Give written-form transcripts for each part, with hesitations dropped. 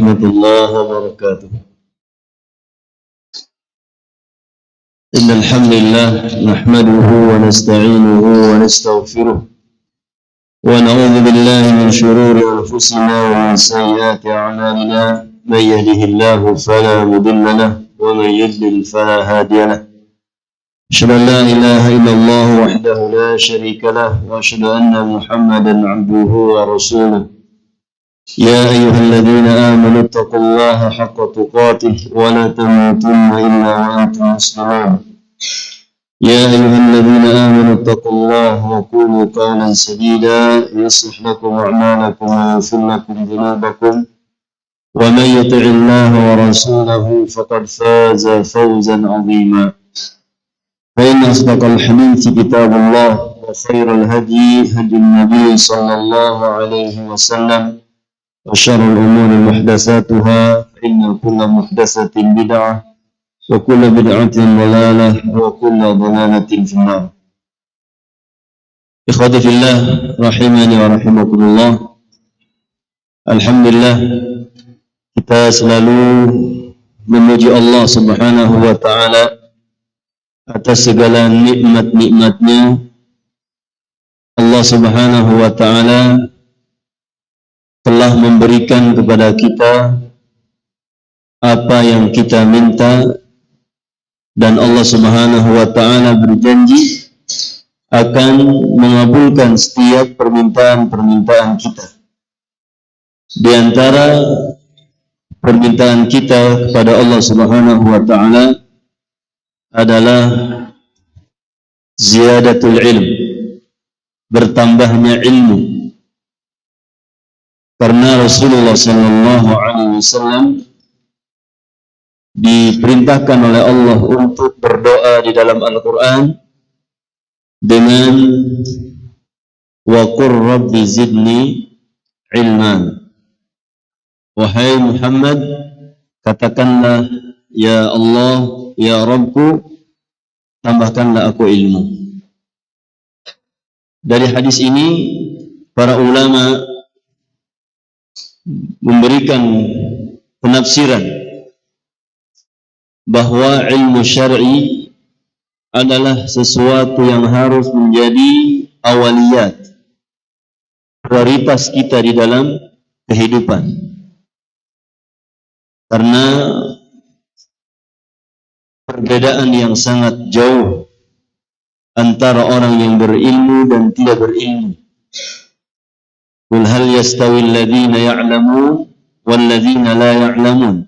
ورحمة الله وبركاته. إن الحمد لله نحمده ونستعينه ونستغفره ونعوذ بالله من شرور أنفسنا ومن سيئات أعمالنا. من يهده الله فلا مضل له ومن يضلل فلا هادي له. أشهد أن لا إله إلا الله وحده لا شريك له وأشهد أن محمدا عبده ورسوله. يا أيها الذين آمنوا اتقوا الله حق تقاته ولا تموتن إلا وأنتم مسلمون. يا أيها الذين آمنوا اتقوا الله وقولوا قولا سديدا يصلح لكم أعمالكم ويغفر لكم ذنوبكم ومن يطع الله ورسوله فقد فاز فوزا عظيما. فإن أصدق الحديث كتاب الله وخير الهدي هدي النبي صلى الله عليه وسلم وشر الأمور محدثاتها فإن كل محدثة بدعة وكل بدعة ضلالة وكل ضلالة في النار. Ikhwati fillah rahimani wa rahimakumullah. Alhamdulillah, kita selalu memuji Allah Subhanahu wa taala atas segala nikmat-nikmatnya. Allah Subhanahu wa taala telah memberikan kepada kita apa yang kita minta, dan Allah Subhanahu wa taala berjanji akan mengabulkan setiap permintaan-permintaan kita. Di antara permintaan kita kepada Allah Subhanahu wa taala adalah ziyadatul ilm, bertambahnya ilmu. Karena Rasulullah sallallahu alaihi wasallam diperintahkan oleh Allah untuk berdoa di dalam Al-Quran dengan wa qur rabbi zidni ilman. Wahai Muhammad, katakanlah, ya Allah, ya Rabbku, tambahkanlah aku ilmu. Dari hadis ini para ulama memberikan penafsiran bahwa ilmu syar'i adalah sesuatu yang harus menjadi awaliyat, prioritas kita di dalam kehidupan. Karena perbedaan yang sangat jauh antara orang yang berilmu dan tidak berilmu. Qul hal yastawi alladhina ya'lamun wal ladzina la ya'lamun.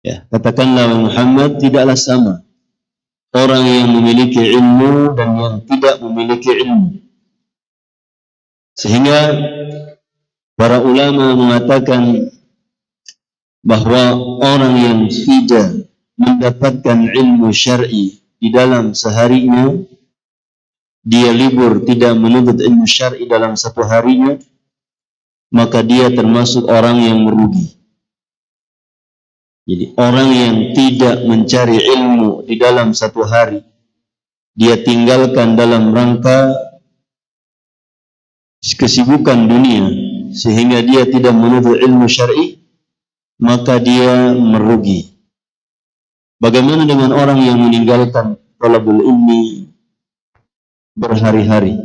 Ya, katakanlah Muhammad, tidaklah sama orang yang memiliki ilmu dan yang tidak memiliki ilmu. Sehingga para ulama mengatakan bahwa orang yang tidak mendapatkan ilmu syar'i di dalam seharinya, dia libur tidak menuntut ilmu syar'i dalam satu harinya, maka dia termasuk orang yang merugi. Jadi orang yang tidak mencari ilmu di dalam satu hari, dia tinggalkan dalam rangka kesibukan dunia sehingga dia tidak menuntut ilmu syar'i, maka dia merugi. Bagaimana dengan orang yang meninggalkan talabul ilmi berhari-hari,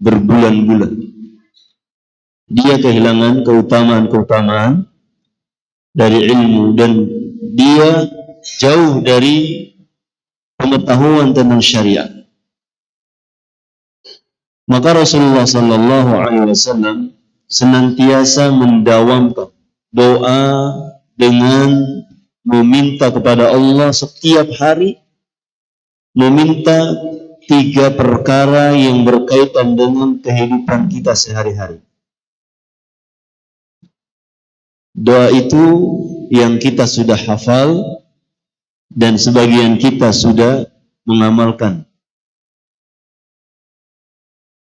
berbulan-bulan? Dia kehilangan keutamaan-keutamaan dari ilmu dan dia jauh dari pengetahuan tentang syariat. Maka Rasulullah sallallahu alaihi wasallam senantiasa mendawamkan doa dengan meminta kepada Allah setiap hari, meminta 3 perkara yang berkaitan dengan kehidupan kita sehari-hari. Doa itu yang kita sudah hafal dan sebagian kita sudah mengamalkan.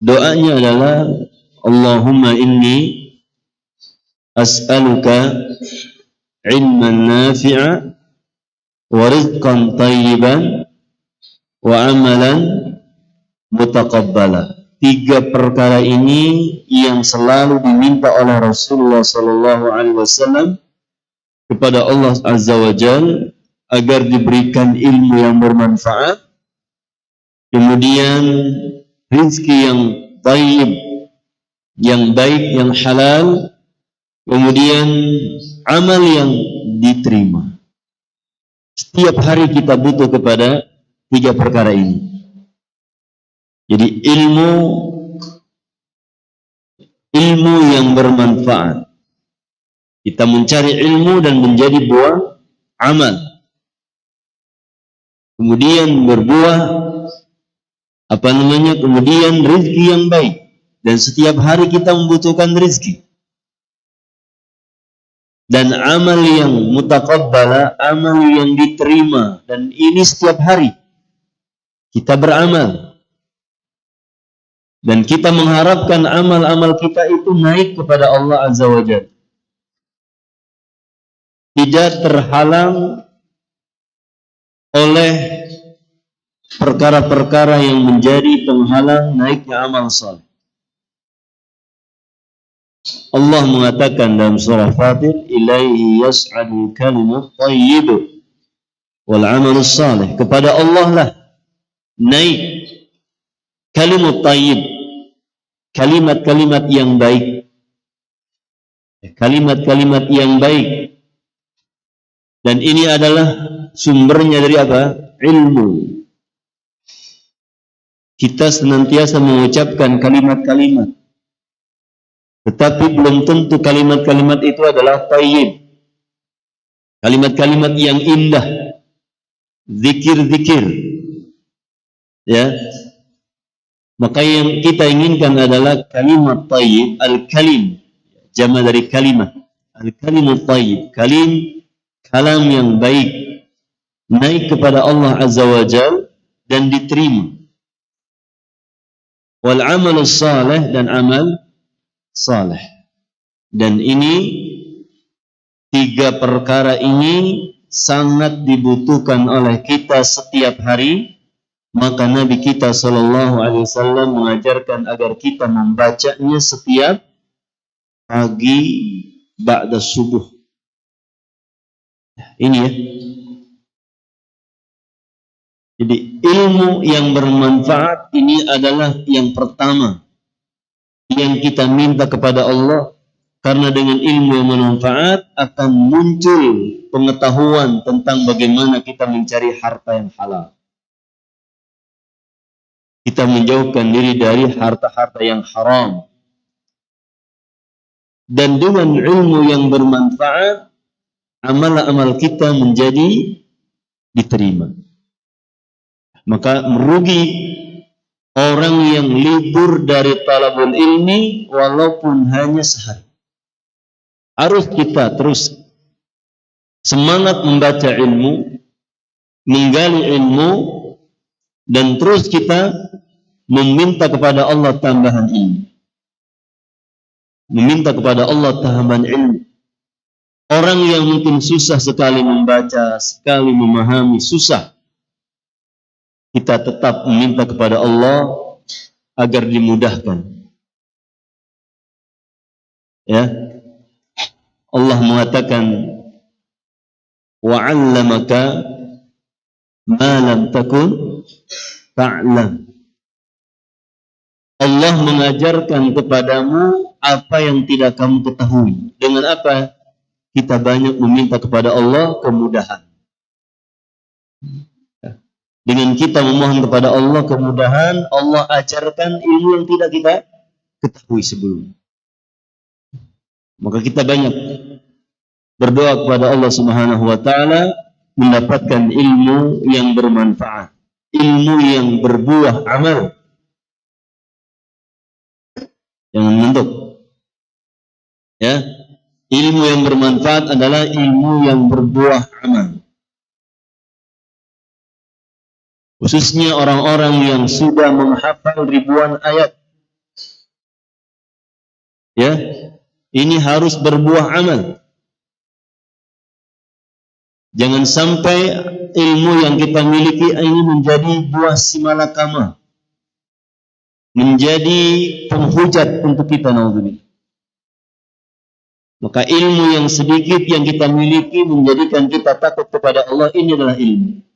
Doanya adalah Allahumma inni as'aluka ilman nafi'a wa rizqan tayyiban wa amalan mutaqabbala. tiga perkara ini yang selalu diminta oleh Rasulullah Sallallahu Alaihi Wasallam kepada Allah Azza wa Jalla agar diberikan ilmu yang bermanfaat, kemudian rizki yang tayyib, yang baik, yang halal, kemudian amal yang diterima. Setiap hari kita butuh kepada tiga perkara ini. Jadi ilmu yang bermanfaat. Kita mencari ilmu dan menjadi buah amal. Kemudian berbuah kemudian rezeki yang baik. Dan setiap hari kita membutuhkan rezeki. Dan amal yang mutaqabbala, amal yang diterima. Dan ini setiap hari kita beramal. Dan kita mengharapkan amal-amal kita itu naik kepada Allah Azza wa Jalla. Tidak terhalang oleh perkara-perkara yang menjadi penghalang naiknya amal saleh. Allah mengatakan dalam surah Fatir, ilaihi yas'adul kalimut thayyib wal amalus saleh. Kepada Allah lah naik kalimat tayyib, kalimat-kalimat yang baik, kalimat-kalimat yang baik. Dan ini adalah sumbernya dari apa? Ilmu. Kita senantiasa mengucapkan kalimat-kalimat, tetapi belum tentu kalimat-kalimat itu adalah tayyib. Kalimat-kalimat yang indah, zikir-zikir, ya. Maka yang kita inginkan adalah kalimat tayyib, al-kalim, jama dari kalimat. Al-kalimut tayyib, kalam yang baik, naik kepada Allah Azza wa Jalla dan diterima. Wal amalus salih, dan amal salih. Dan ini tiga perkara ini sangat dibutuhkan oleh kita setiap hari. Maka Nabi kita Sallallahu Alaihi Wasallam mengajarkan agar kita membacanya setiap pagi ba'da subuh. Ini ya. Jadi ilmu yang bermanfaat ini adalah yang pertama yang kita minta kepada Allah, karena dengan ilmu yang bermanfaat akan muncul pengetahuan tentang bagaimana kita mencari harta yang halal. Kita menjauhkan diri dari harta-harta yang haram. Dan dengan ilmu yang bermanfaat, amal-amal kita menjadi diterima. Maka merugi orang yang libur dari talabul ilmi walaupun hanya sehari. Harus kita terus semangat membaca ilmu, menggali ilmu, dan terus kita meminta kepada Allah tambahan ilmu. Meminta kepada Allah tambahan ilmu. Orang yang mungkin susah sekali membaca, sekali memahami, susah. Kita tetap meminta kepada Allah agar dimudahkan. Ya. Allah mengatakan, wa'allamaka ma lam takun ta'lam. Allah mengajarkan kepadamu apa yang tidak kamu ketahui. Dengan apa? Kita banyak meminta kepada Allah kemudahan. Dengan kita memohon kepada Allah kemudahan, Allah ajarkan ilmu yang tidak kita ketahui sebelumnya. Maka kita banyak berdoa kepada Allah Subhanahu wa taala mendapatkan ilmu yang bermanfaat, ilmu yang berbuah amal. Jangan menentuk. Ya, ilmu yang bermanfaat adalah ilmu yang berbuah amal. Khususnya orang-orang yang sudah menghafal ribuan ayat. Ya, ini harus berbuah amal. Jangan sampai ilmu yang kita miliki ini menjadi buah simalakama. menjadi penghujat untuk kita, naudzubillah. Maka ilmu yang sedikit yang kita miliki menjadikan kita takut kepada Allah, ini adalah ilmu.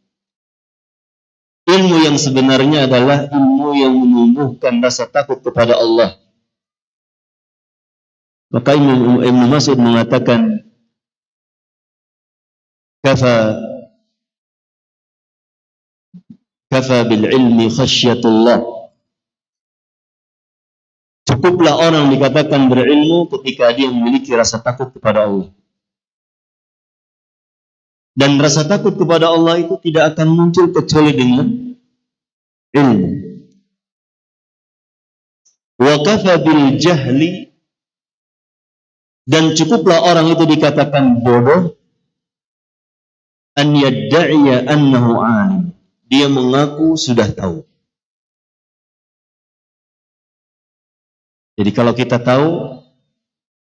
Ilmu yang sebenarnya adalah ilmu yang menumbuhkan rasa takut kepada Allah. Maka Ibnu Mas'ud mengatakan, kafa bil ilmi khasyatullah. Cukuplah orang dikatakan berilmu ketika dia memiliki rasa takut kepada Allah. Dan rasa takut kepada Allah itu tidak akan muncul kecuali dengan ilmu. Wa kafa bil jahli, dan cukuplah orang itu dikatakan bodoh, an yadda'iya annahu alim, dia mengaku sudah tahu. Jadi kalau kita tahu,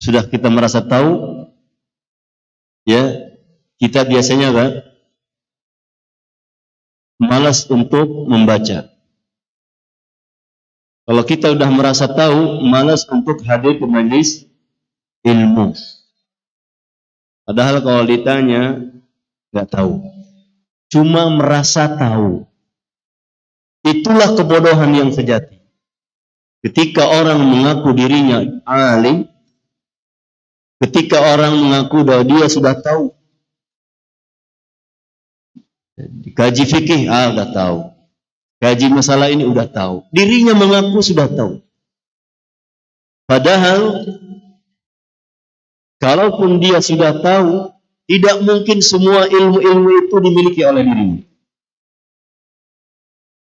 sudah kita merasa tahu, ya, kita biasanya kan malas untuk membaca. Kalau kita sudah merasa tahu, malas untuk hadir ke majelis ilmu. Padahal kalau ditanya, nggak tahu. Cuma merasa tahu. Itulah kebodohan yang sejati. Ketika orang mengaku dirinya alim, ketika orang mengaku bahwa dia sudah tahu, kaji fikih, udah tahu. Kaji masalah ini udah tahu. Dirinya mengaku sudah tahu. Padahal, kalaupun dia sudah tahu, tidak mungkin semua ilmu-ilmu itu dimiliki oleh dirinya.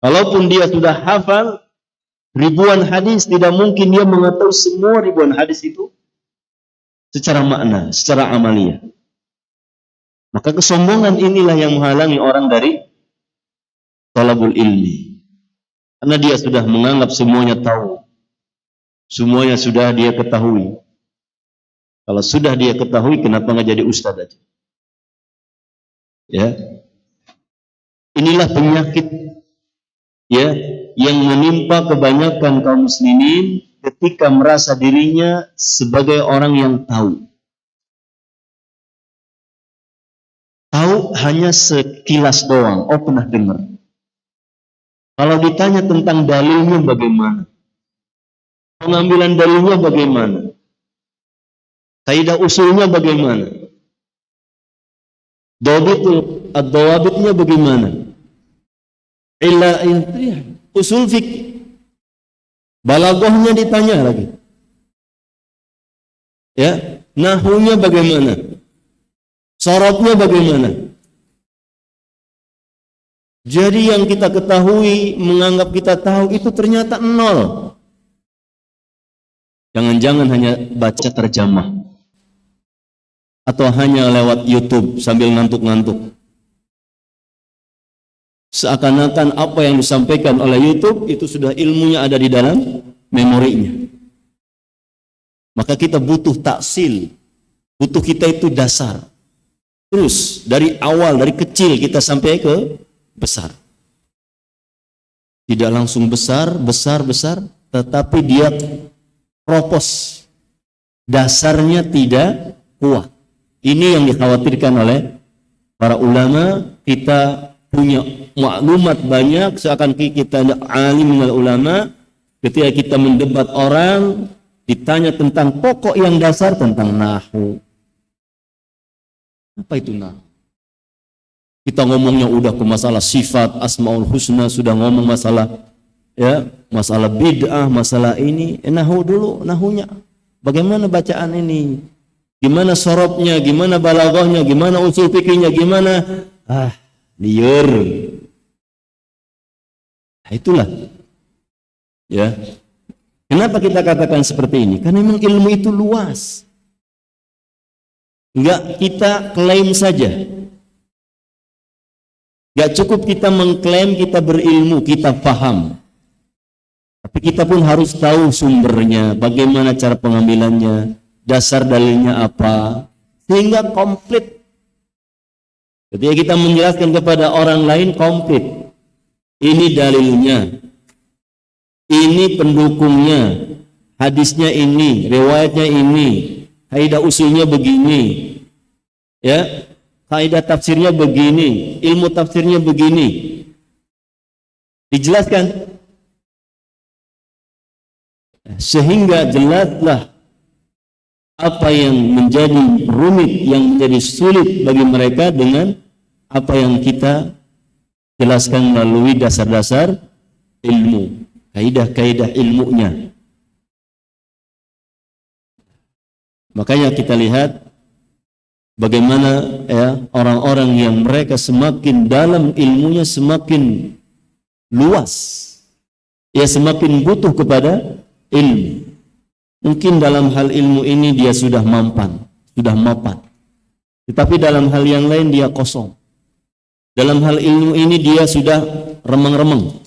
Kalaupun dia sudah hafal ribuan hadis, tidak mungkin dia mengetahui semua ribuan hadis itu secara makna, secara amalia. Maka kesombongan inilah yang menghalangi orang dari talabul ilmi. Karena dia sudah menganggap semuanya tahu. Semuanya sudah dia ketahui. Kalau sudah dia ketahui, kenapa nggak jadi ustaz aja? Ya. Inilah penyakit, ya, yang menimpa kebanyakan kaum muslimin ketika merasa dirinya sebagai orang yang tahu. Tahu hanya sekilas doang. Oh, pernah dengar. Kalau ditanya tentang dalilnya bagaimana? Pengambilan dalilnya bagaimana? Kaidah usulnya bagaimana? Dawabitnya bagaimana? Usul fikih. Balaghahnya ditanya lagi. Ya, nahwunya bagaimana? Sharafnya bagaimana? Jadi yang kita ketahui, menganggap kita tahu, itu ternyata nol. Jangan-jangan hanya baca terjemah. Atau hanya lewat YouTube sambil ngantuk-ngantuk. Seakan-akan apa yang disampaikan oleh YouTube itu sudah ilmunya ada di dalam memorinya. Maka kita butuh taksil. Butuh kita itu dasar. Terus dari awal, dari kecil kita sampai ke besar. Tidak langsung besar, tetapi dia propos. Dasarnya tidak kuat. Ini yang dikhawatirkan oleh para ulama. Kita punya maklumat banyak, seakan kita alim minal ulama. Ketika kita mendebat orang, ditanya tentang pokok yang dasar, tentang nahwu. Apa itu nahwu? Kita ngomongnya udah ke masalah sifat, asmaul husna, sudah ngomong masalah, ya, masalah bid'ah, masalah ini. Nahwu dulu, nahwunya. Bagaimana bacaan ini? Gimana sorobnya, gimana balaghahnya, gimana usul fikihnya, gimana? Liur. Nah, itulah. Ya. Kenapa kita katakan seperti ini? Karena memang ilmu itu luas. Enggak kita klaim saja. Enggak cukup kita mengklaim kita berilmu, kita paham. Tapi kita pun harus tahu sumbernya, bagaimana cara pengambilannya, dasar dalilnya apa, sehingga komplit. Ketika kita menjelaskan kepada orang lain, komplit. Ini dalilnya, ini pendukungnya, hadisnya ini, riwayatnya ini, kaidah usulnya begini, ya, kaidah tafsirnya begini, ilmu tafsirnya begini. Dijelaskan sehingga jelaslah apa yang menjadi rumit, yang menjadi sulit bagi mereka dengan apa yang kita jelaskan melalui dasar-dasar ilmu, kaidah-kaidah ilmunya. Makanya kita lihat bagaimana ya orang-orang yang mereka semakin dalam ilmunya, semakin luas, ya semakin butuh kepada ilmu. Mungkin dalam hal ilmu ini dia sudah mampan, sudah mapan. Tetapi dalam hal yang lain dia kosong. Dalam hal ilmu ini dia sudah remeng-remeng,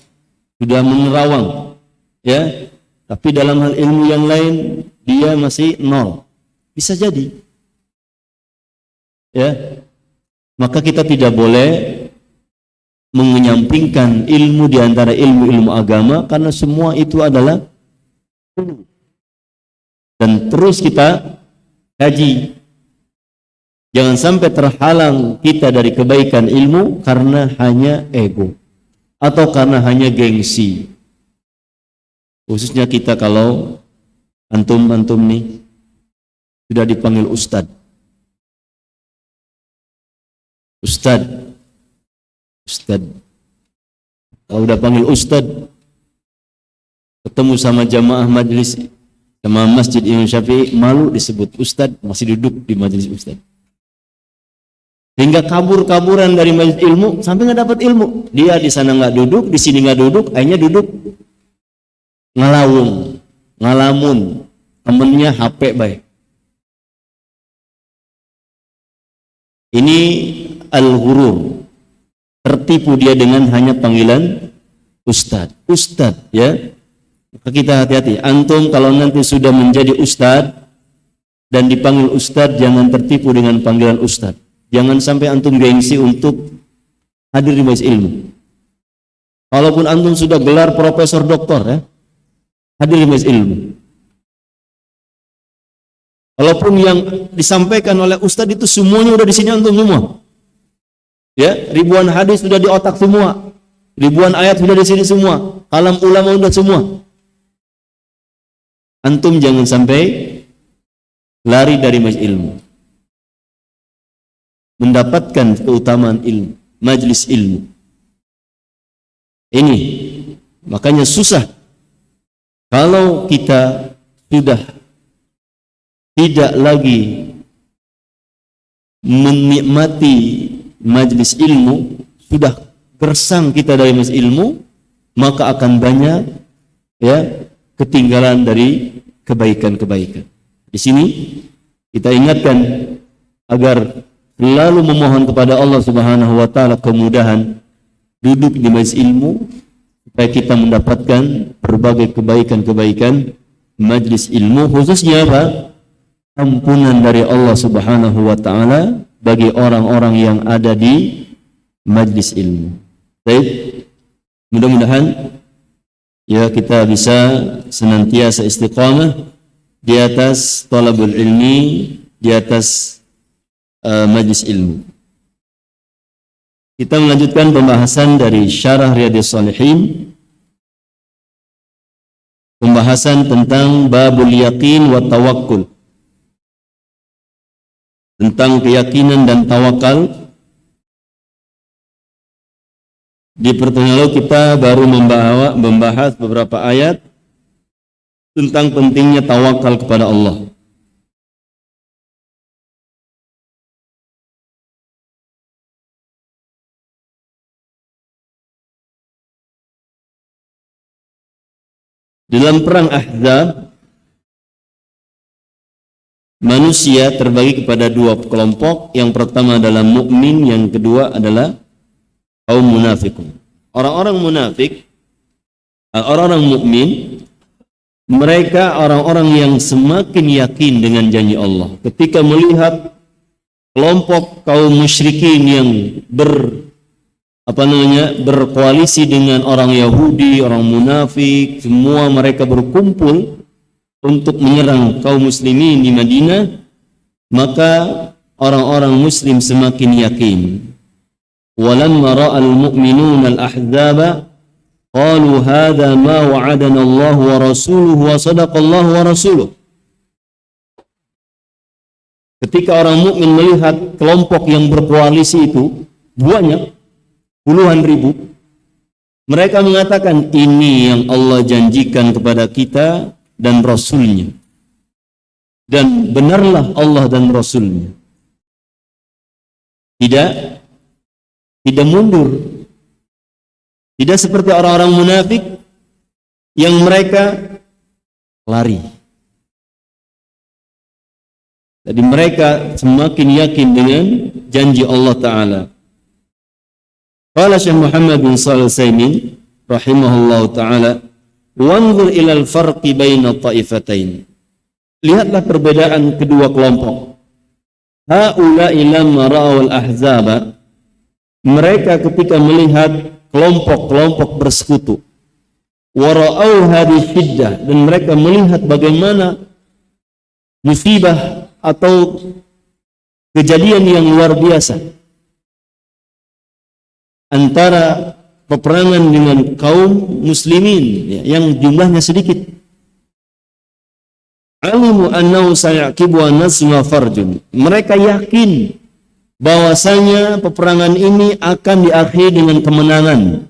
sudah menerawang, ya. Tapi dalam hal ilmu yang lain dia masih nol. Bisa jadi, ya. Maka kita tidak boleh menyampingkan ilmu di antara ilmu-ilmu agama, karena semua itu adalah ilmu. Dan terus kita kaji. Jangan sampai terhalang kita dari kebaikan ilmu karena hanya ego atau karena hanya gengsi. Khususnya kita kalau antum nih sudah dipanggil ustad. Kalau udah panggil ustad, ketemu sama jamaah majelis, sama masjid Imam Syafi'i, malu disebut ustad, masih duduk di majelis ustad. Hingga kabur-kaburan dari majelis ilmu sampai nggak dapat ilmu. Dia di sana nggak duduk, di sini nggak duduk, akhirnya duduk ngalamun, temennya HP baik. Ini al-ghurur, tertipu dia dengan hanya panggilan ustad, ya. Maka kita hati-hati. Antum kalau nanti sudah menjadi ustad dan dipanggil ustad, jangan tertipu dengan panggilan ustad. Jangan sampai antum gengsi untuk hadir di majelis ilmu. Walaupun antum sudah gelar profesor doktor, ya, hadir di majelis ilmu. Walaupun yang disampaikan oleh ustadz itu semuanya udah di sini antum semua. Ya, ribuan hadis sudah di otak semua. Ribuan ayat sudah di sini semua. Kalam ulama sudah semua. Antum jangan sampai lari dari majelis ilmu. Mendapatkan keutamaan ilmu, majelis ilmu. Ini makanya susah kalau kita sudah tidak lagi menikmati majelis ilmu, sudah gersang kita dari majelis ilmu, maka akan banyak ya ketinggalan dari kebaikan-kebaikan. Di sini kita ingatkan agar selalu memohon kepada Allah Subhanahu wa taala kemudahan duduk di majelis ilmu supaya kita mendapatkan berbagai kebaikan-kebaikan majelis ilmu, khususnya apa? Ampunan dari Allah Subhanahu wa taala bagi orang-orang yang ada di majelis ilmu. Baik, mudah-mudahan ya kita bisa senantiasa istiqamah di atas thalabul ilmi, di atas majelis ilmu. Kita melanjutkan pembahasan dari Syarah Riyadhus Shalihin, pembahasan tentang babul yaqin wa tawakkul, tentang keyakinan dan tawakal. Di pertemuan lalu kita baru membahas beberapa ayat tentang pentingnya tawakal kepada Allah. Dalam perang Ahzab, manusia terbagi kepada dua kelompok. Yang pertama adalah mukmin, yang kedua adalah kaum munafikun. Orang-orang munafik, orang-orang mukmin, mereka orang-orang yang semakin yakin dengan janji Allah. Ketika melihat kelompok kaum musyrikin yang berkoalisi dengan orang Yahudi, orang munafik, semua mereka berkumpul untuk menyerang kaum muslimin di Madinah, maka orang-orang muslim semakin yakin. Walamma ra'al mu'minuna al-ahzaba qalu hadha ma wa'adana Allah wa rasuluhu wa sadaqa Allah wa rasuluh. Ketika orang mukmin melihat kelompok yang berkoalisi itu banyak, puluhan ribu, mereka mengatakan ini yang Allah janjikan kepada kita dan Rasulnya, dan benarlah Allah dan Rasulnya. Tidak mundur, tidak seperti orang-orang munafik yang mereka lari. Jadi mereka semakin yakin dengan janji Allah Ta'ala. Qala Syekh Muhammad bin Shalih Al-Utsaimin rahimahullah ta'ala, wanzur ilal farqi baina ta'ifatain. Lihatlah perbedaan kedua kelompok. Haula'i lamma ra'awal ahzaba, mereka ketika melihat kelompok-kelompok bersekutu, wa ra'au hadhihi syiddah, dan mereka melihat bagaimana musibah atau kejadian yang luar biasa antara peperangan dengan kaum muslimin yang jumlahnya sedikit. Alimu annahu sayaqibu an-nasma farjun, mereka yakin bahwasanya peperangan ini akan diakhiri dengan kemenangan.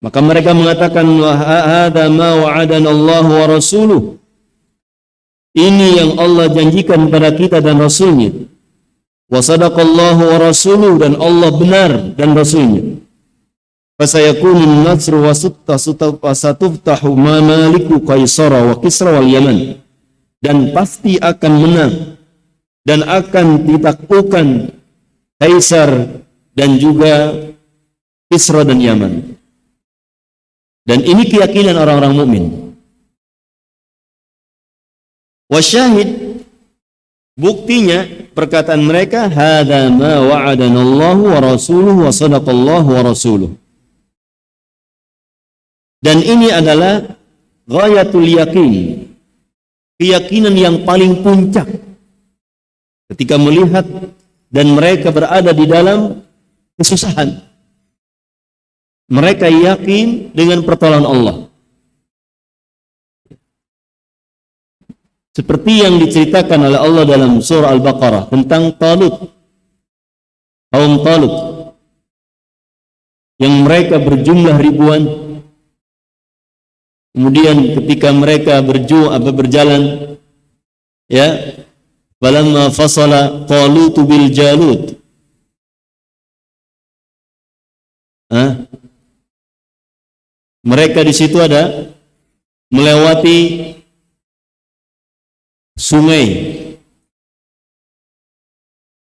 Maka mereka mengatakan, wa hadza ma wa'adana Allah wa rasuluh, ini yang Allah janjikan kepada kita dan Rasulnya. Wa sadaqallahu wa rasuluh, dan Allah benar dan Rasulnya. Fasayakunun nasru wa satuftahu mamaliku Qaisara wa Kisra wal Yaman, dan pasti akan menang dan akan ditaklukkan Kaisar dan juga Kisra dan Yaman. Dan ini keyakinan orang-orang mukmin. Wasyahid, buktinya perkataan mereka, hadza ma wa'adana Allah wa rasuluhu wa sadaqallahu wa rasuluh. Dan ini adalah ghayatul yakin, keyakinan yang paling puncak ketika melihat dan mereka berada di dalam kesusahan. Mereka yakin dengan pertolongan Allah. Seperti yang diceritakan oleh Allah dalam surah Al-Baqarah tentang Talut, kaum Talut, yang mereka berjumlah ribuan. Kemudian ketika mereka berjalan, ya, falamma fasala Talut bil Jalut, mereka di situ ada melewati sungai.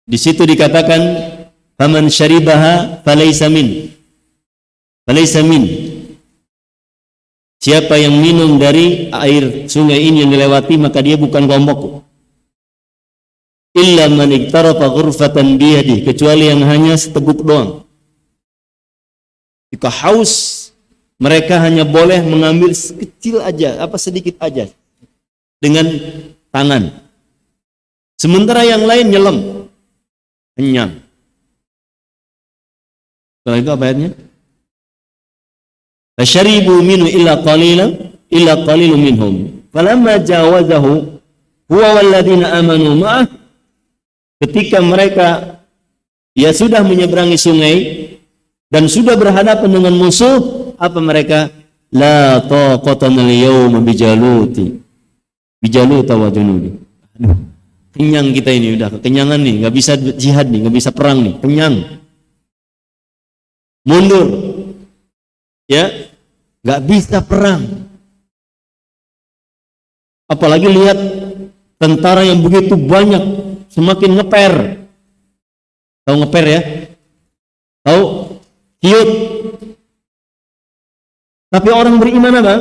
Di situ dikatakan faman syaribaha falaysa min. Siapa yang minum dari air sungai ini yang dilewati, maka dia bukan kelompokku. Illa man iktarafa ghurfatan biyadi, kecuali yang hanya seteguk doang. Jika haus, mereka hanya boleh mengambil sekecil aja, sedikit aja dengan tangan. Sementara yang lain nyelam, kenyang. Setelah itu apa ayatnya? Fasyaribu minhu illa qalilun minhum. Falamma jawazahu huwa walladzina amanu ma'ah, ketika mereka sudah menyeberangi sungai dan sudah berhadapan dengan musuh, apa mereka? La taqatana al-yawma bijaluta wa junudi. Aduh, kenyang kita ini, udah kekenyangan nih, nggak bisa jihad nih, nggak bisa perang nih, kenyang. Mundur, ya, nggak bisa perang. Apalagi lihat tentara yang begitu banyak, semakin ngeper. Tahu ngeper ya? Tahu? Kiut. Tapi orang beriman apa?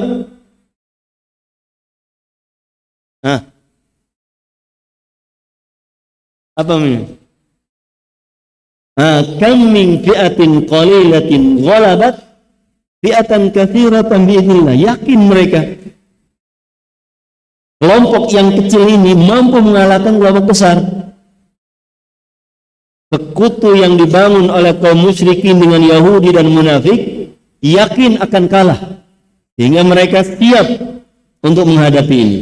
Apa namanya? Kam min fi'atin qalilatin ghalabat fi'atan katsiratan bi'idznillah. Yakin mereka kelompok yang kecil ini mampu mengalahkan kelompok besar. Sekutu yang dibangun oleh kaum musyrikin dengan Yahudi dan munafik yakin akan kalah, sehingga mereka siap untuk menghadapi ini.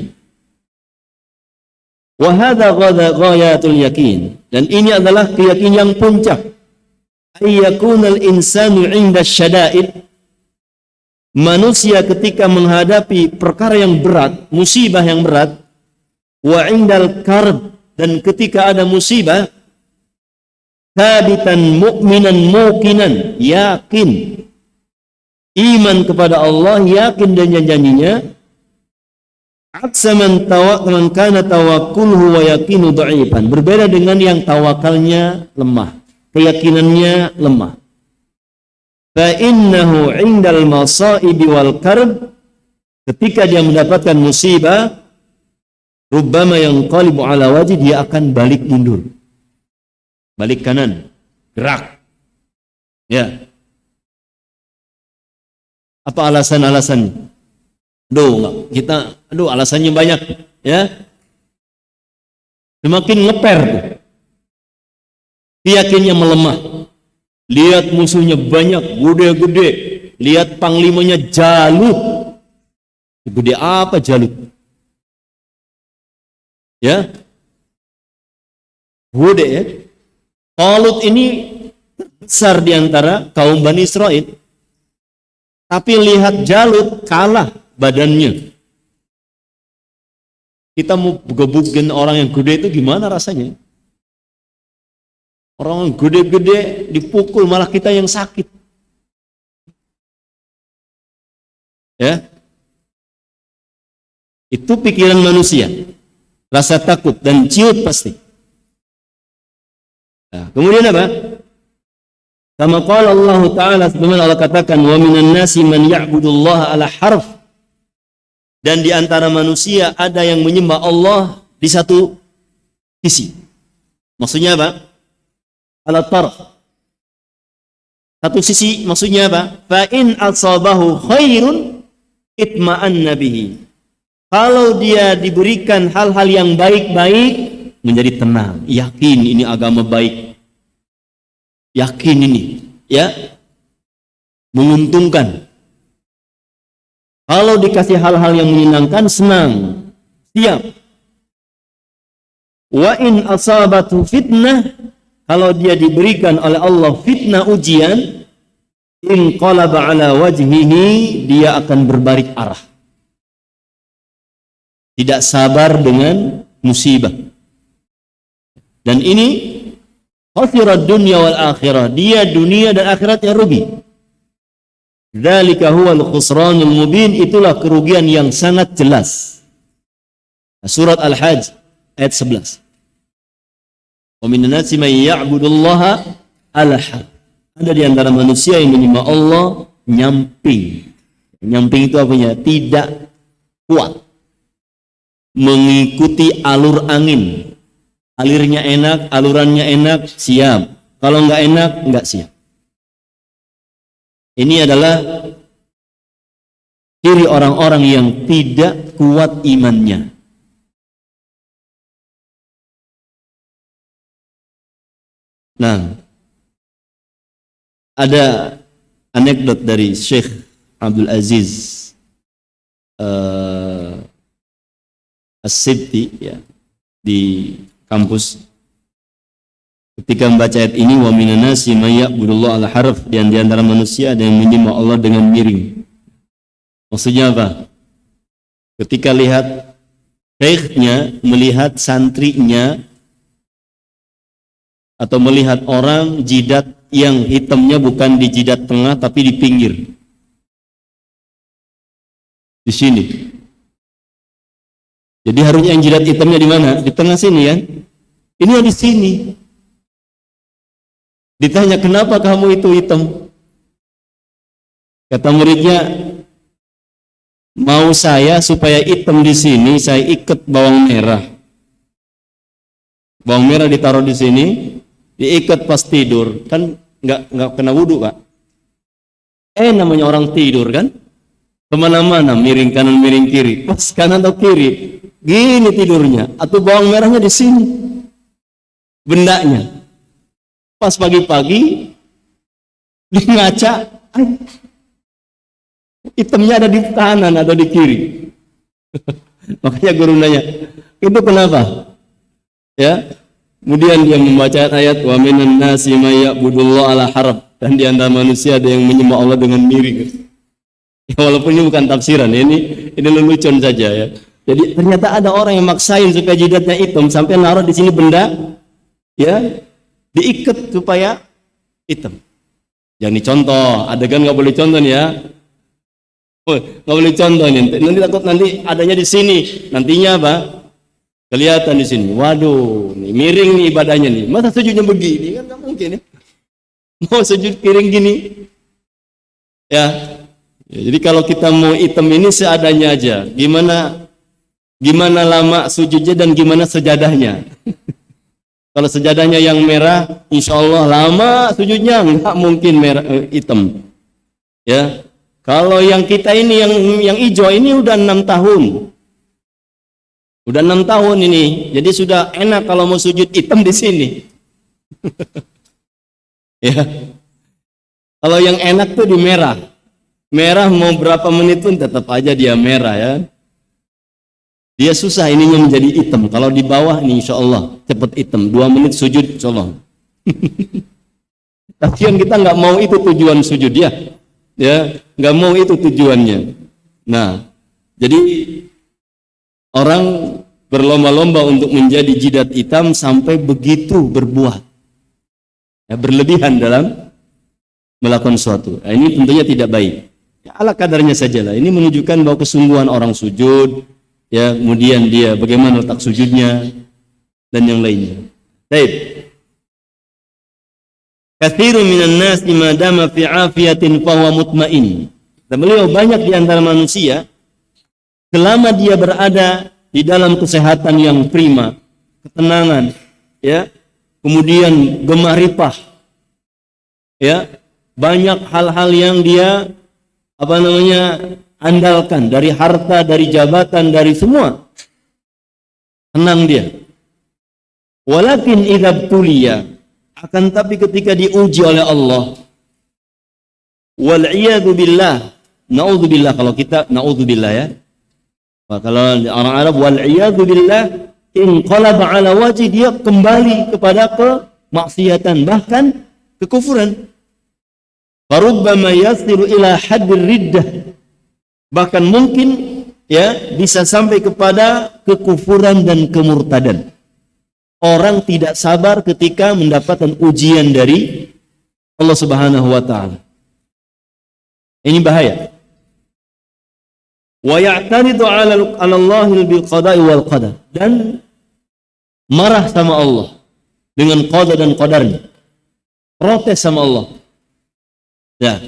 Wa hadza ghayatul yakin, dan ini adalah keyakinan yang puncak. Ayyakunal insanu 'inda syada'id, manusia ketika menghadapi perkara yang berat, musibah yang berat, wa 'indal karb, dan ketika ada musibah, thabitan mu'minan muqinan, yakin iman kepada Allah, yakin dengan janjinya. Aksa man kana tawakkuluhu wa yaqinu dha'ifan, berbeda dengan yang tawakalnya lemah, keyakinannya lemah. Fa innahu 'indal masaibi wal karb, ketika dia mendapatkan musibah, rubbama yanqalibu ala wajhi, dia akan balik mundur, balik kanan, gerak. Ya. Apa alasan-alasannya? Alasannya banyak, ya. Semakin ngeper, yakinnya melemah. Lihat musuhnya banyak, gede-gede. Lihat panglimanya Jalut. Gede apa Jalut? Ya. Gede, ya. Talut ini terbesar di antara kaum Bani Israel. Tapi lihat Jalut, kalah badannya. Kita mau gebukin orang yang gede itu gimana rasanya? Orang yang gede-gede dipukul, malah kita yang sakit. Ya. Itu pikiran manusia. Rasa takut dan ciut pasti. Nah, kemudian apa? Kama qala Allah Ta'ala, sebagaimana Allah katakan, wa minan nasi man ya'budullaha ala harf, dan di antara manusia ada yang menyembah Allah di satu sisi. Maksudnya apa? Ala tarf. Satu sisi maksudnya apa? Fa in asabahu khairun itma'anna bihi. Kalau dia diberikan hal-hal yang baik-baik, menjadi tenang, yakin ini agama baik. Yakin ini, ya, menguntungkan. Kalau dikasih hal-hal yang menyenangkan, senang, siap. Wa in asabatu fitnah, kalau dia diberikan oleh Allah fitnah, ujian, in qalaba ala wajhihi, dia akan berbalik arah. Tidak sabar dengan musibah. Dan ini khasirat dunya wal akhirah, dia dunia dan akhiratnya rugi. Dzalika huwal khusranul mubin, itulah kerugian yang sangat jelas. Surat Al-Hajj ayat 11. Wa minan nasi may ya'budullaha ala harf. Ada di antara manusia yang menyembah Allah nyamping. Nyamping itu apanya? Tidak kuat. Mengikuti alur angin. Alirnya enak, alurannya enak, siap. Kalau enggak enak, enggak siap. Ini adalah ciri orang-orang yang tidak kuat imannya. Nah, ada anekdot dari Syekh Abdul Aziz As-Sibti, ya, di kampus. Ketika membaca ayat ini, wa minan nasi may ya'budullaha ala harf, dan di antara manusia ada yang menyembah Allah dengan miring. Maksudnya apa? Ketika lihat syekhnya melihat santrinya, atau melihat orang jidat yang hitamnya bukan di jidat tengah tapi di pinggir. Di sini. Jadi harusnya yang jidat hitamnya di mana? Di tengah sini kan? Ini yang di sini. Ditanya, kenapa kamu itu hitam? Kata muridnya, mau saya supaya hitam di sini, saya ikat bawang merah. Bawang merah ditaruh di sini, diikat pas tidur, kan nggak kena wudhu, Pak. Namanya orang tidur kan, kemana-mana, miring kanan, miring kiri, pas kanan atau kiri, gini tidurnya, atau bawang merahnya di sini, bendanya. Pas pagi-pagi, di ngaca, hitamnya ada di kanan atau di kiri. Makanya guru nanya, itu kenapa? Ya, kemudian dia membaca ayat wa minan nasi may ya'budullaha ala harf, dan di antara manusia ada yang menyembah Allah dengan miring. Ya, walaupun ini bukan tafsiran, ini lelucon saja ya. Jadi ternyata ada orang yang maksain supaya jidatnya hitam sampai naruh di sini benda, ya, diikat supaya hitam. Jangan dicontoh, adegan nggak boleh contoh nih ya. Nggak boleh contoh nih. Nanti takut nanti adanya di sini, nantinya apa? Kelihatan di sini. Waduh, nih miring nih ibadahnya nih. Masa sujudnya begini kan nggak mungkin ya. Mau sujud piring gini, ya. Jadi kalau kita mau hitam ini seadanya aja. Gimana lama sujudnya dan gimana sejadahnya. Kalau sejadahnya yang merah, insya Allah lama sujudnya, nggak mungkin merah hitam. Ya. Kalau yang kita ini yang hijau ini udah 6 tahun. Udah 6 tahun ini. Jadi sudah enak kalau mau sujud hitam di sini. Ya. Kalau yang enak tuh di merah. Merah mau berapa menit pun tetap aja dia merah ya. Dia susah ininya menjadi hitam. Kalau di bawah ini insya Allah cepat hitam. 2 menit sujud insya Allah. Tapi yang kita nggak mau itu tujuan sujud ya. Ya, nggak mau itu tujuannya. Nah, jadi orang berlomba-lomba untuk menjadi jidat hitam sampai begitu berbuat, ya, berlebihan dalam melakukan sesuatu. Nah, ini tentunya tidak baik. Ya, ala kadarnya sajalah. Ini menunjukkan bahwa kesungguhan orang sujud, ya, kemudian dia bagaimana letak sujudnya dan yang lainnya. Baik. Katsirun minan nas madama fi afiyatin fa huwa mutmain. Dan beliau banyak di antara manusia selama dia berada di dalam kesehatan yang prima, ketenangan, ya, kemudian gemah ripah, ya, banyak hal-hal yang dia andalkan, dari harta, dari jabatan, dari semua, tenang dia. Walakin idza tuliya, akan tapi ketika diuji oleh Allah, wal iyadu billah, naudzubillah, kalau kita naudzubillah ya. Kalau orang Arab wal iyadu billah, inqalaba ala wajhi, dia kembali kepada kemaksiatan, bahkan kekufuran. Farubbama yasilu ila haddir riddah, bahkan mungkin ya bisa sampai kepada kekufuran dan kemurtadan. Orang tidak sabar ketika mendapatkan ujian dari Allah Subhanahu wa taala. Ini bahaya. Wa ya'taridu 'ala Allah bil qada'i wal qadar, dan marah sama Allah dengan qada dan qadarnya. Protes sama Allah. Ya.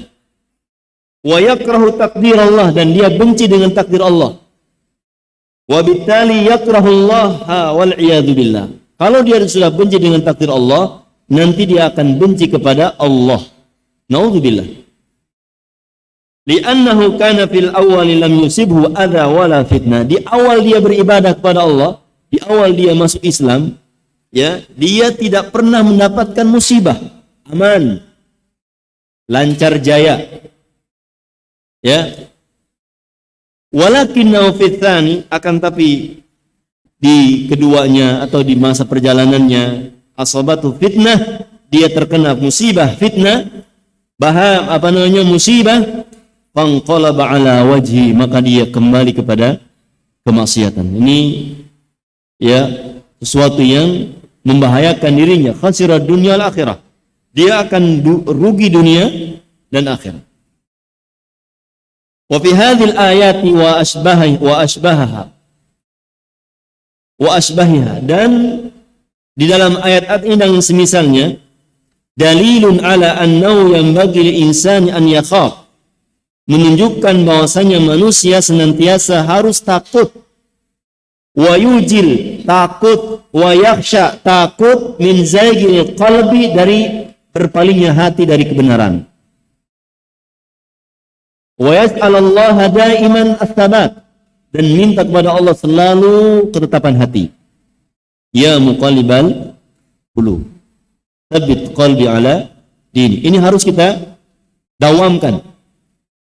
Wa yakrahu takdir Allah, dan dia benci dengan takdir Allah. Wa bittali yakrahu Allah wal iyadu billah. Kalau dia sudah benci dengan takdir Allah, nanti dia akan benci kepada Allah. Naudzubillah. Li'annahu kana fil awwal lam yusibhu adha wala fitnah. Di awal dia beribadah kepada Allah, di awal dia masuk Islam, ya, dia tidak pernah mendapatkan musibah, aman, lancar jaya. Ya. Walakinnahu fitani, akan tapi di keduanya atau di masa perjalanannya, asabatu fitnah, dia terkena musibah fitnah, musibah, fanqalaba ala wajhi, maka dia kembali kepada kemaksiatan. Ini ya sesuatu yang membahayakan dirinya, khasirad dunya wal akhirah. Dia akan rugi dunia dan akhirat. Wa fi hadhil ayati wa asbahiha, dan di dalam ayat-ayat ini dan semisalnya, dalilun ala annahu yanbaghi lil insani an yakhaf, menunjukkan bahwasanya manusia senantiasa harus takut, wa yujil, takut, wa yakhsha takut, min zaygil qalbi dari berpalingnya hati dari kebenaran. Wa yas'alallaha daiman as-sabat, dan minta kepada Allah selalu ketetapan hati. Ya muqallibal qulub, tsabbit qalbi ala dini. Ini harus kita dawamkan.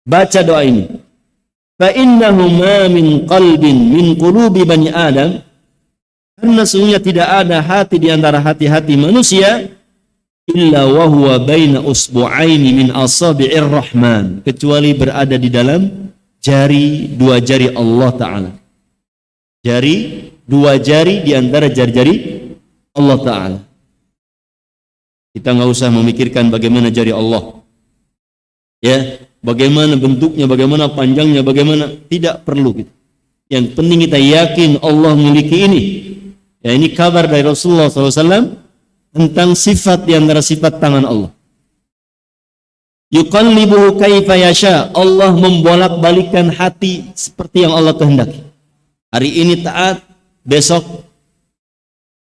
Baca doa ini. Fa innahu ma min qalbin min qulubi bani Adam, karena sesungguhnya tidak ada hati di antara hati-hati manusia illa wa huwa baina usbu'aini min asabi'ir rahman, kecuali berada di dalam dua jari Allah Ta'ala. Dua jari di antara jari-jari Allah Ta'ala. Kita nggak usah memikirkan bagaimana jari Allah, ya, bagaimana bentuknya, bagaimana panjangnya, bagaimana, tidak perlu gitu. Yang penting kita yakin Allah memiliki ini. Ya, ini kabar dari Rasulullah SAW tentang sifat di antara sifat tangan Allah. Yuqallibuhu kaifa yasha, Allah membolak-balikkan hati seperti yang Allah kehendaki. Hari ini taat, besok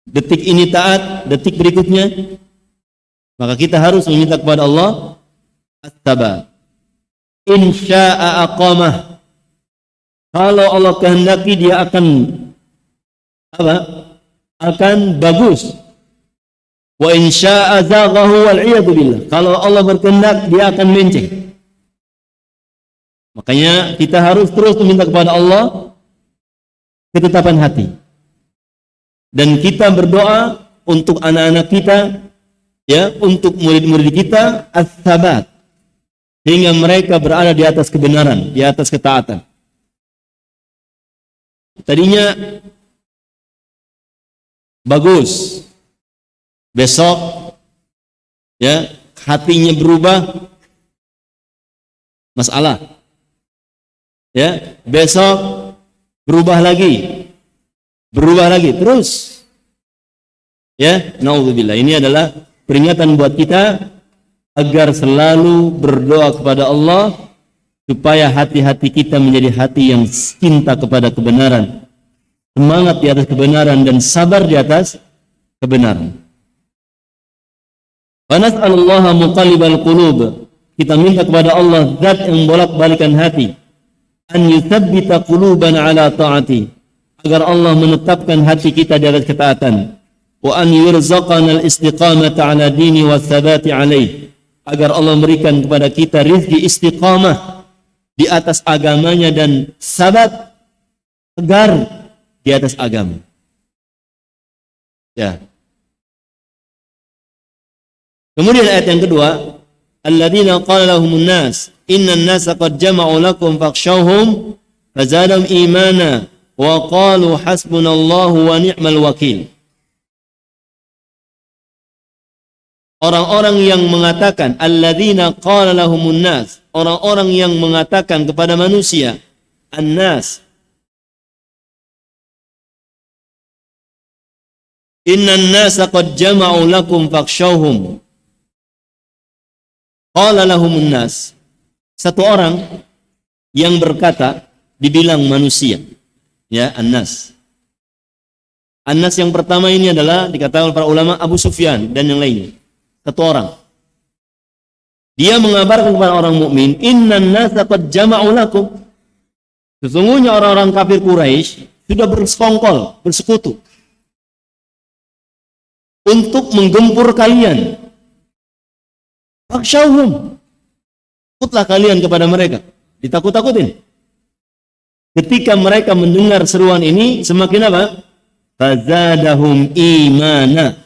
detik ini taat, detik berikutnya. Maka kita harus meminta kepada Allah as-sabat. Insya'a aqamah, kalau Allah kehendaki dia akan apa? Akan bagus. Wa insya'a zaghahu wal iyadu billah, kalau Allah berkehendak dia akan menceng. Makanya kita harus terus meminta kepada Allah ketetapan hati. Dan kita berdoa untuk anak-anak kita, ya, untuk murid-murid kita as-sabat, sehingga mereka berada di atas kebenaran, di atas ketaatan. Tadinya bagus, besok ya hatinya berubah, masalah. Ya, besok berubah lagi, terus. Ya, naudzubillah. Ini adalah peringatan buat kita agar selalu berdoa kepada Allah supaya hati-hati kita menjadi hati yang cinta kepada kebenaran, semangat di atas kebenaran, dan sabar di atas kebenaran. Wa nas'alullaha muqallibal qulub, kita minta kepada Allah zat yang bolak-balikan hati, an yutsabbita qulubana ala ta'ati, agar Allah menetapkan hati kita di atas ketaatan. Wa an yurzaqana al-istiqamata ala dini wa tsabati alaih, agar Allah memberikan kepada kita rizki istiqamah di atas agamanya dan sabat, tegar di atas agama. Ya. Kemudian ayat yang kedua, alladzina qala lahumun nas innan nasa qad jama'u lakum fakhshawhum fazadahum imana wa qalu hasbunallahu wa ni'mal wakil. Orang-orang yang mengatakan, alladzina qala lahumun nas, orang-orang yang mengatakan kepada manusia, an-nas, innan nasa qad jama'u lakum fakhshawhum. Qala lahumun nas, satu orang yang berkata, dibilang manusia, ya, an-nas. An-nas yang pertama ini adalah dikatakan oleh para ulama Abu Sufyan dan yang lainnya. Satu orang, dia mengabarkan kepada orang mukmin, innan nasa qad jama'u lakum, sesungguhnya orang-orang kafir Quraisy sudah bersekongkol, bersekutu untuk menggempur kalian. Fakhshawhum, takutlah kalian kepada mereka, ditakut-takutin. Ketika mereka mendengar seruan ini, semakin apa? Fazadahum imana,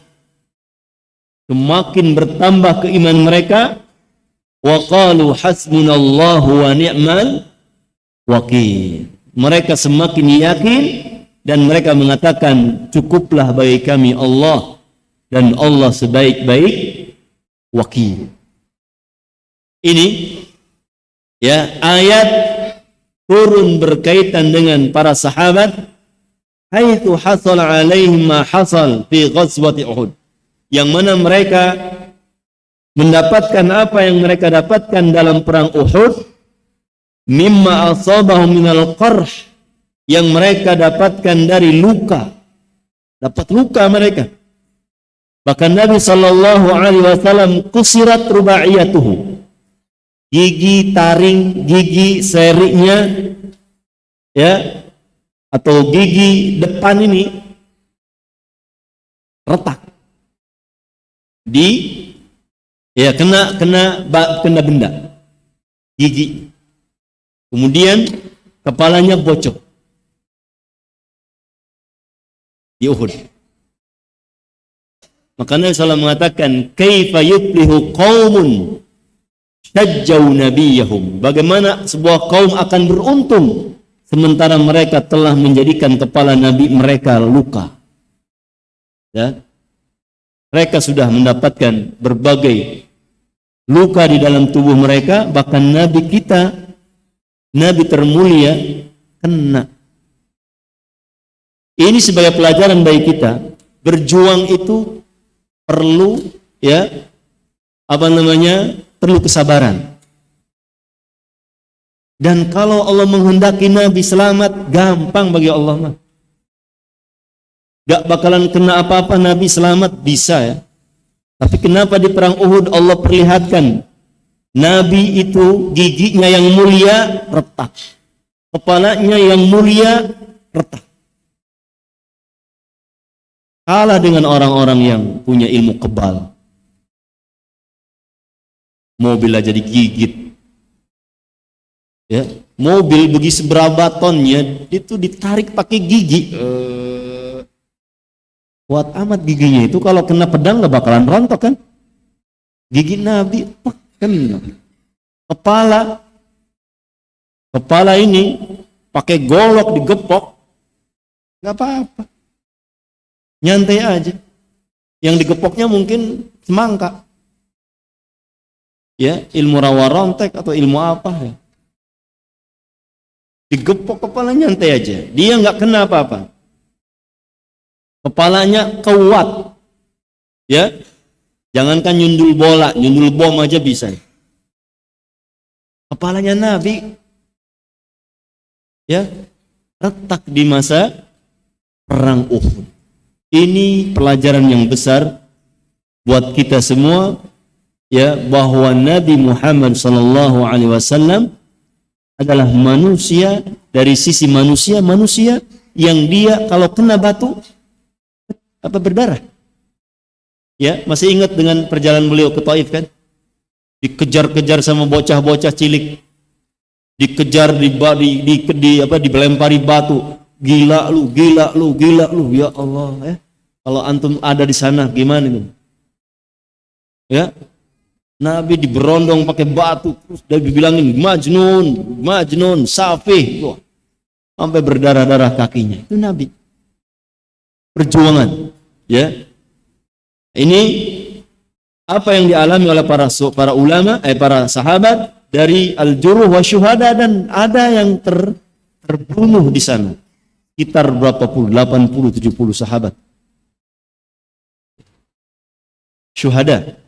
semakin bertambah keimanan mereka. Wa qalu hasbunallahu wa ni'mal wakil, mereka semakin yakin dan mereka mengatakan, cukuplah bagi kami Allah, dan Allah sebaik-baik wakil. Ini ya, ayat turun berkaitan dengan para sahabat, haitsu hasal alaihim ma hasal fi ghazwati Uhud, yang mana mereka mendapatkan apa yang mereka dapatkan dalam perang Uhud, mimma asabahum minal qarh, yang mereka dapatkan dari luka, dapat luka mereka. Bahkan Nabi sallallahu alaihi wasallam kusirat rubaiyatuhu. Gigi taring, gigi serinya ya atau gigi depan ini retak. Kena benda. Gigi. Kemudian kepalanya bocor. Di Uhud. Maka Nabi SAW mengatakan, kaifa yuflihu qaumun syajjau nabiyahum. Bagaimana sebuah kaum akan beruntung sementara mereka telah menjadikan kepala nabi mereka luka. Ya. Mereka sudah mendapatkan berbagai luka di dalam tubuh mereka, bahkan nabi kita, nabi termulia, kena. Ini sebagai pelajaran bagi kita, berjuang itu perlu perlu kesabaran. Dan kalau Allah menghendaki Nabi selamat, gampang bagi Allah mah. Gak bakalan kena apa-apa Nabi selamat, bisa ya. Tapi kenapa di perang Uhud Allah perlihatkan Nabi itu giginya yang mulia retak, kepalanya yang mulia retak. Kalah dengan orang-orang yang punya ilmu kebal. Mobil aja digigit. Ya, mobil bagi seberapa tonnya itu ditarik pakai gigi. Kuat amat giginya itu, kalau kena pedang gak bakalan rontok kan? Gigi Nabi kena. Kepala ini pakai golok digepok, gak apa-apa. Nyantai aja. Yang digepoknya mungkin semangka. Ya, ilmu rawa rontek atau ilmu apa ya. Digepok kepala nyantai aja. Dia nggak kena apa-apa. Kepalanya kuat. Ya. Jangankan nyundul bola, nyundul bom aja bisa. Kepalanya Nabi ya retak di masa perang Uhud. Ini pelajaran yang besar buat kita semua, ya, bahwa Nabi Muhammad sallallahu alaihi wasallam adalah manusia, dari sisi manusia yang dia kalau kena batu berdarah. Ya, masih ingat dengan perjalanan beliau ke Taif kan? Dikejar-kejar sama bocah-bocah cilik. Dikejar, dilempari batu. Gila lu, ya Allah ya. Kalau antum ada di sana gimana nih? Ya. Nabi diberondong pakai batu, terus dia dibilangin majnun, safih. Wah, sampai berdarah-darah kakinya. Itu Nabi. Perjuangan, ya. Ini apa yang dialami oleh para ulama, para sahabat dari al-juruh wa syuhada, dan ada yang terbunuh di sana. Sekitar berapa puluh, 80, 70 sahabat. Syuhada.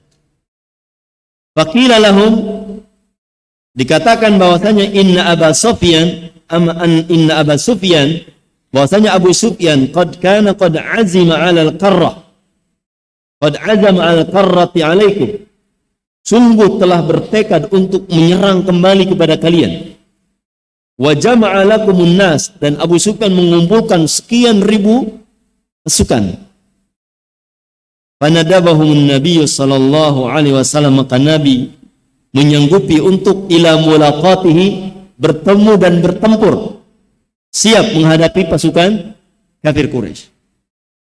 Faqila lahum, dikatakan bahwasanya inna Aba Sufyan, bahwasanya Abu Sufyan qad azima 'ala al-qarrah. Qad azama 'ala al-qarrati 'alaikum. Sungguh telah bertekad untuk menyerang kembali kepada kalian. Wa jama'a lakumun nas, dan Abu Sufyan mengumpulkan sekian ribu pasukan. Fanadabahumun Nabi sallallahu alaihi wasallam, maka Nabi menyanggupi untuk ila mulaqatihi, bertemu dan bertempur, siap menghadapi pasukan kafir Quraisy.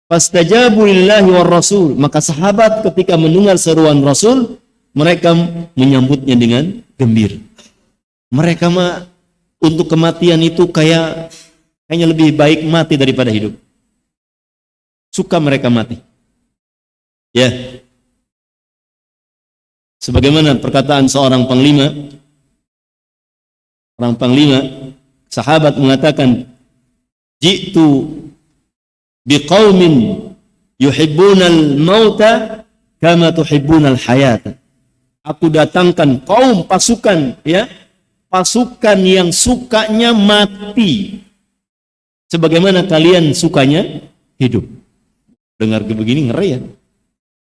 Fastajabu lillahi war rasul, maka sahabat ketika mendengar seruan Rasul, mereka menyambutnya dengan gembira. Mereka untuk kematian itu kayaknya lebih baik mati daripada hidup. Suka mereka mati. Ya. Sebagaimana perkataan seorang panglima, sahabat mengatakan, ji'tu biqaumin yuhibbunal mauta kama tuhibbunal hayata. Aku datangkan pasukan yang sukanya mati sebagaimana kalian sukanya hidup. Dengar begini ngeri ya.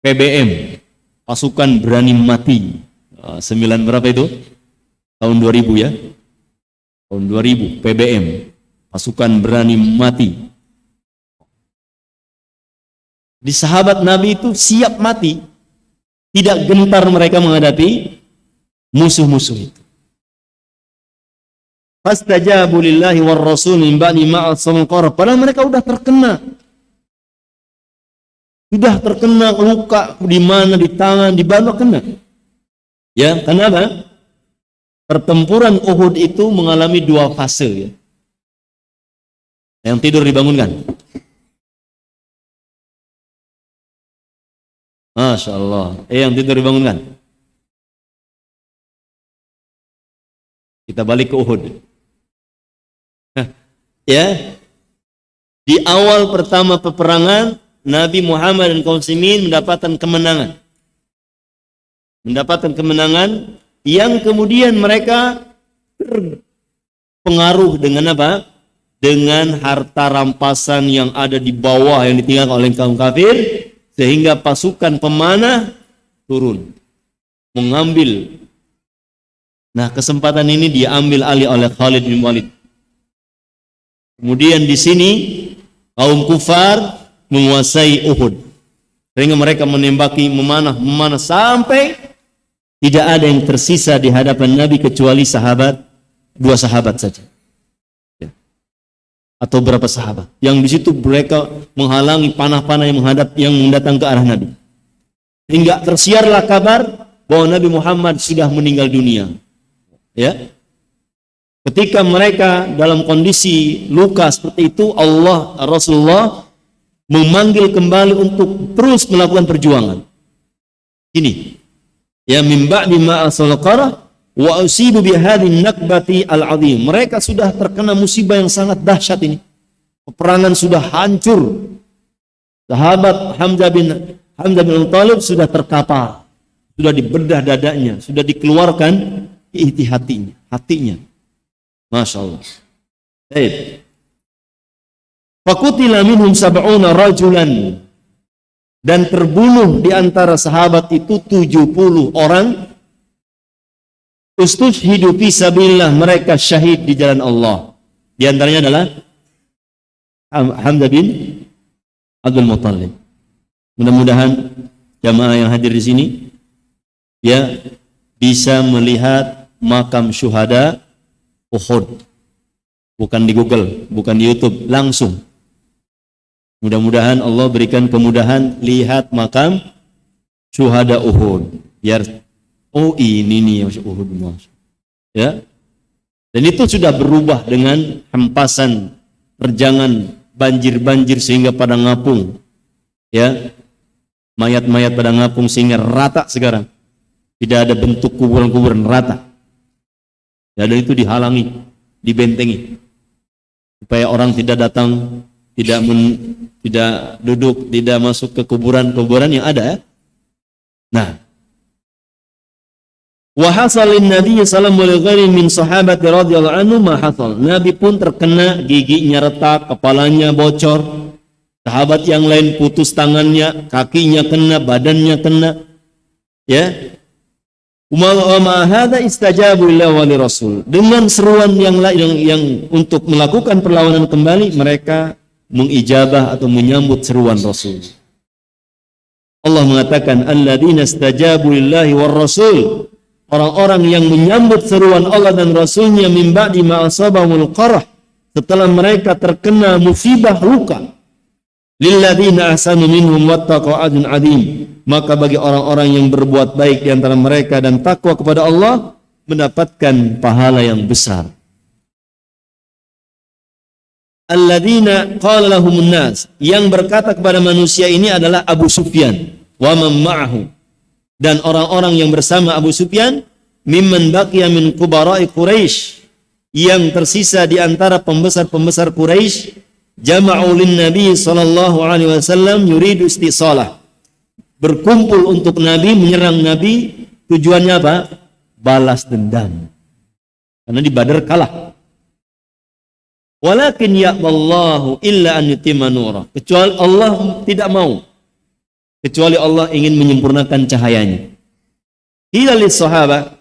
PBM, pasukan berani mati. 9 berapa itu? Tahun 2000 ya. Tahun 2000 PBM, pasukan berani mati. Di sahabat Nabi itu siap mati. Tidak gentar mereka menghadapi musuh-musuh itu. Fastajabu lillahi war rasul min ba'di ma asabahum qarh. Padahal mereka sudah terkena. Sudah terkena luka di mana, di tangan, di badan kena. Ya, kenapa? Pertempuran Uhud itu mengalami 2 fase ya. Yang tidur dibangunkan. Masya Allah. Yang tidur dibangunkan. Kita balik ke Uhud. Ya. Di awal pertama peperangan, Nabi Muhammad dan kaum muslimin mendapatkan kemenangan. Mendapatkan kemenangan yang kemudian mereka terpengaruh dengan apa? Dengan harta rampasan yang ada di bawah yang ditinggalkan oleh kaum kafir, sehingga pasukan pemanah turun mengambil. Nah, kesempatan ini diambil alih oleh Khalid bin Walid. Kemudian di sini kaum kufar menguasai Uhud, sehingga mereka menembaki, memanah sampai tidak ada yang tersisa di hadapan Nabi kecuali 2 sahabat saja, ya. Atau berapa sahabat yang di situ mereka menghalangi panah-panah yang mendatang ke arah Nabi, hingga tersiarlah kabar bahwa Nabi Muhammad sudah meninggal dunia. Ya, ketika mereka dalam kondisi luka seperti itu, Rasulullah memanggil kembali untuk terus melakukan perjuangan. Ini, ya, min ba'di ma asal qarah wa usibu bi hadhihi nakbati al-'azim. Mereka sudah terkena musibah yang sangat dahsyat ini. Peperangan sudah hancur. Sahabat Hamzah bin Abi Thalib sudah terkapar, sudah dibedah dadanya, sudah dikeluarkan hatinya. Masya Allah. Baik. Fakutila minhum sab'una rajulan, dan terbunuh di antara sahabat itu 70 orang. Ustushhidu fi sabilillah, mereka syahid di jalan Allah. Di antaranya adalah Hamzah bin Abdul Muttalib. Mudah-mudahan jamaah yang hadir di sini ya bisa melihat makam syuhada Uhud. Bukan di Google, bukan di YouTube, langsung. Mudah-mudahan Allah berikan kemudahan lihat makam syuhada Uhud. Biar ini nih yang Uhud. Ya. Dan itu sudah berubah dengan hempasan terjangan banjir-banjir sehingga pada ngapung. Ya. Mayat-mayat pada ngapung sehingga rata sekarang. Tidak ada bentuk kuburan-kuburan, rata. Ya, dan itu dihalangi, dibentengi. Supaya orang tidak datang, tidak duduk, tidak masuk ke kuburan-kuburan yang ada. Nah, wa hasalin Nabi sallallahu alaihi wasallam min sahabati radhiyallahu anhu ma hasal. Nabi pun terkena, giginya retak, kepalanya bocor. Sahabat yang lain putus tangannya, kakinya kena, badannya kena. Ya. Umma hadza istajabu lillahi wa lirasul. Dengan seruan yang untuk melakukan perlawanan kembali, mereka mengijabah atau menyambut seruan Rasul. Allah mengatakan alladzina istajabu lillahi war rasul, orang-orang yang menyambut seruan Allah dan Rasulnya min ba'di ma asabahumul qarh, setelah mereka terkena musibah luka. Lilladzina ahsanu minhum wattaqu ajrun adzim, maka bagi orang-orang yang berbuat baik di antara mereka dan takwa kepada Allah mendapatkan pahala yang besar. Alladzina qala lahumun nas, yang berkata kepada manusia ini adalah Abu Sufyan wa man ma'ahu, dan orang-orang yang bersama Abu Sufyan, mimman baqiya min kubara'i Quraisy, yang tersisa di antara pembesar-pembesar Quraisy, jama'u lin Nabi sallallahu alaihi wasallam yuridu istisalah, berkumpul untuk Nabi, menyerang Nabi. Tujuannya apa? Balas dendam. Karena di Badar kalah. Walakin ya'ballahu illa an yutimma nurah. Kecuali Allah tidak mau. Kecuali Allah ingin menyempurnakan cahayanya. Qila lis sahabat,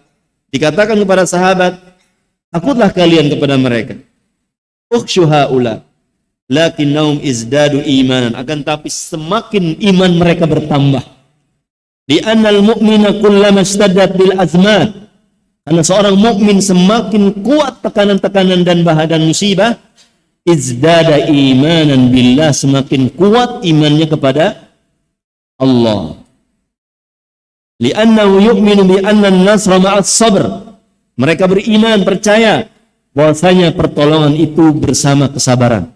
dikatakan kepada sahabat, takutlah kalian kepada mereka. Ukhshu haula, lakinnahum izdadu imanan. Akan tapi semakin iman mereka bertambah. Li'annal mu'mina kullama ishtaddat bil azmat. Karena seorang mukmin semakin kuat tekanan-tekanan dan bahadan musibah, izdada imanan billah, semakin kuat imannya kepada Allah. Li'annahu yu'minu bi anna an-nasra ma'as sabr. Mereka beriman, percaya bahwasanya pertolongan itu bersama kesabaran.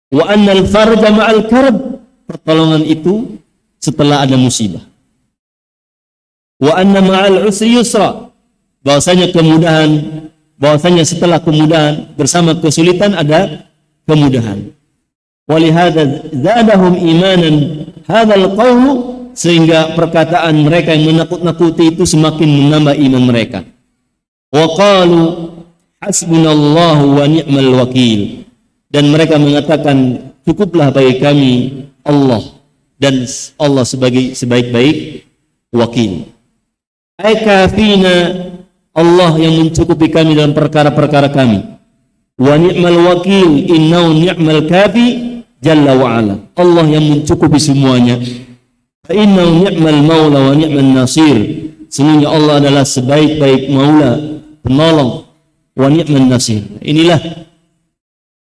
Wa anna al-farja ma'al karb. Pertolongan itu setelah ada musibah. Wa anna ma'al usri yusra. Bahwasanya kemudahan, bahwasanya setelah kemudahan bersama kesulitan ada kemudahan. Walihada zadahum imanan hadzal qaul, sehingga perkataan mereka yang menakut-nakuti itu semakin menambah iman mereka. Wa qalu hasbunallahu wa ni'mal wakil, dan mereka mengatakan cukuplah bagi kami Allah, dan Allah sebagai sebaik-baik wakil. Ai kafina, Allah yang mencukupi kami dalam perkara-perkara kami. Wa ni'mal wakil innahu ni'mal kafi jalla wa ala. Allah yang mencukupi semuanya. Fa innahu ni'mal maula wa ni'man nasir. Sesungguhnya Allah adalah sebaik-baik maula, penolong, wa ni'man nasir. Inilah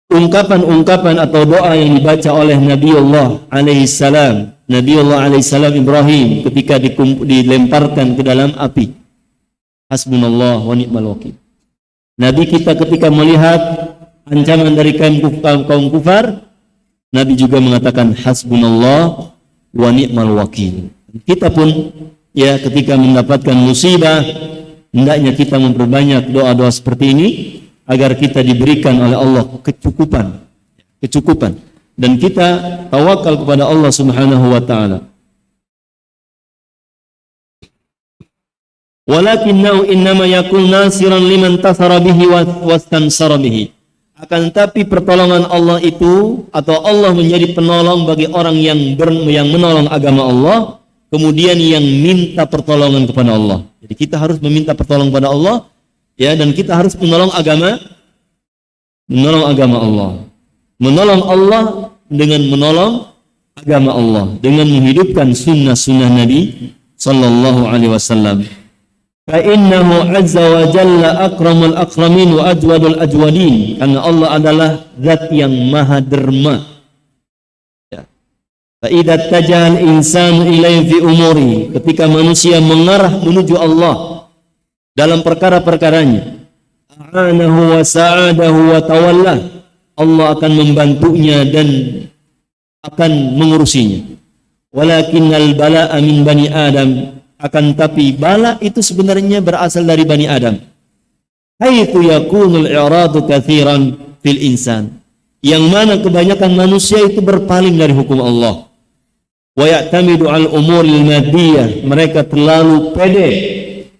ungkapan-ungkapan atau doa yang dibaca oleh Nabiullah alaihi salam, Nabiullah alaihi salam Ibrahim ketika dilemparkan ke dalam api. Hasbunallah wa ni'mal wakil. Nabi kita ketika melihat ancaman dari kaum kufar, Nabi juga mengatakan hasbunallah wa ni'mal wakil. Kita pun ya ketika mendapatkan musibah, hendaknya kita memperbanyak doa-doa seperti ini agar kita diberikan oleh Allah kecukupan, dan kita tawakal kepada Allah Subhanahu wa taala. Walakinnahu innama yakun nasiran liman tasara bihi wastansara bihi. Akan tapi pertolongan Allah itu, atau Allah menjadi penolong bagi orang yang menolong agama Allah, kemudian yang minta pertolongan kepada Allah. Jadi kita harus meminta pertolongan kepada Allah, ya, dan kita harus menolong agama Allah. Menolong Allah dengan menolong agama Allah, dengan menghidupkan sunnah-sunnah Nabi sallallahu alaihi wasallam. Fa'innahu azza wa jalla akramul akramin wa ajwadul ajwadin. Karena Allah adalah zat yang maha derma. Fa'idhat tajal insanu ilayhi fi umuri. Ketika manusia mengarah menuju Allah dalam perkara-perkaranya, a'anahu wa sa'adahu wa tawallah, Allah akan membantunya dan akan mengurusinya. Walakinnal bala'a min bani Adam. Akan tapi bala itu sebenarnya berasal dari Bani Adam. Haitsu yakunul i'radu katsiran fil insan. Yang mana kebanyakan manusia itu berpaling dari hukum Allah. Wa ya'tamidu al umuril maddiyah. Mereka terlalu pede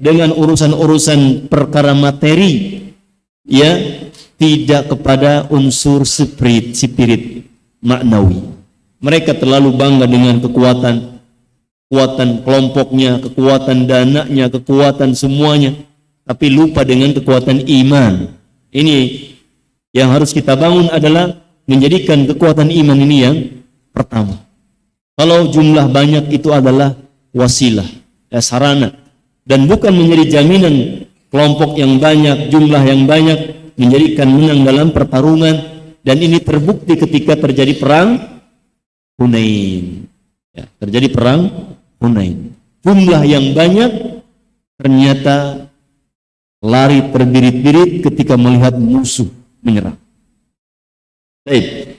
dengan urusan-urusan perkara materi, ya, tidak kepada unsur spirit maknawi. Mereka terlalu bangga dengan kekuatan kelompoknya, kekuatan dananya, kekuatan semuanya, tapi lupa dengan kekuatan iman. Ini yang harus kita bangun, adalah menjadikan kekuatan iman ini yang pertama. Kalau jumlah banyak itu adalah wasilah, ya, sarana, dan bukan menjadi jaminan kelompok yang banyak, jumlah yang banyak menjadikan menang dalam pertarungan. Dan ini terbukti ketika terjadi perang Hunain. Ya, terjadi perang Hunain. Jumlah yang banyak ternyata lari terbirit-birit ketika melihat musuh menyerang. Baik.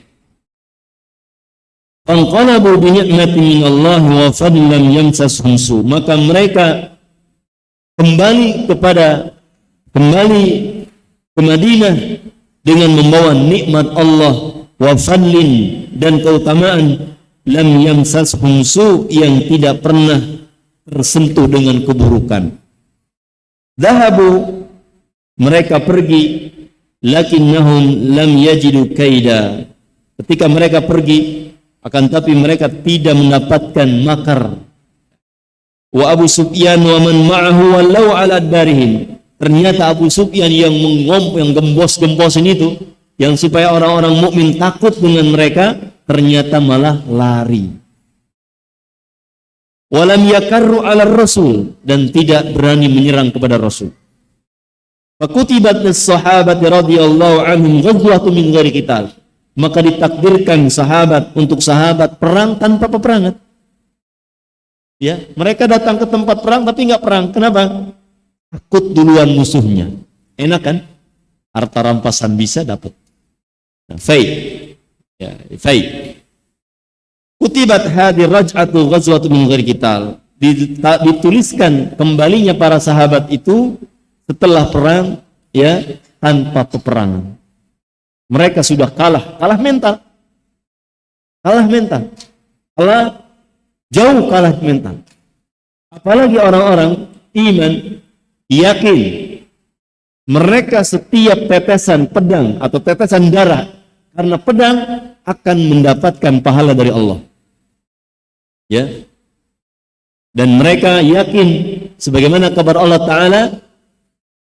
Fanqalabu bi ni'matin minallahi wa fadlan yamsashum su. Maka mereka kembali ke Madinah dengan membawa nikmat Allah wa fadlin, dan keutamaan, lam yamsashum su, yang tidak pernah tersentuh dengan keburukan. Dhahabu, mereka pergi lakinnahum lam yajidu kaida. Ketika mereka pergi, akan tapi mereka tidak mendapatkan makar. Wa Abu Sufyan wa man ma'ahu wallau ala adbarihim. Ternyata Abu Sufyan yang gembos-gembosin itu, yang supaya orang-orang mukmin takut dengan mereka, ternyata malah lari. Walam yakarru ala rasul, dan tidak berani menyerang kepada Rasul. Fakutibat lis-sahabati radhiyallahu anhum ghazwatun min ghairi qital. Maka ditakdirkan sahabat untuk sahabat perang tanpa peperangan. Ya, mereka datang ke tempat perang tapi enggak perang. Kenapa? Takut duluan musuhnya. Enak kan? Harta rampasan bisa dapat. Nah, ya, Kutibat hadir raj'atu ghazwatun min ghairi qital. Dituliskan kembalinya para sahabat itu setelah perang, ya, tanpa peperangan. Mereka sudah kalah mental. Kalah jauh kalah mental. Apalagi orang-orang iman yakin mereka setiap tetesan pedang atau tetesan darah karena pedang akan mendapatkan pahala dari Allah. Ya. Dan mereka yakin sebagaimana kabar Allah Ta'ala,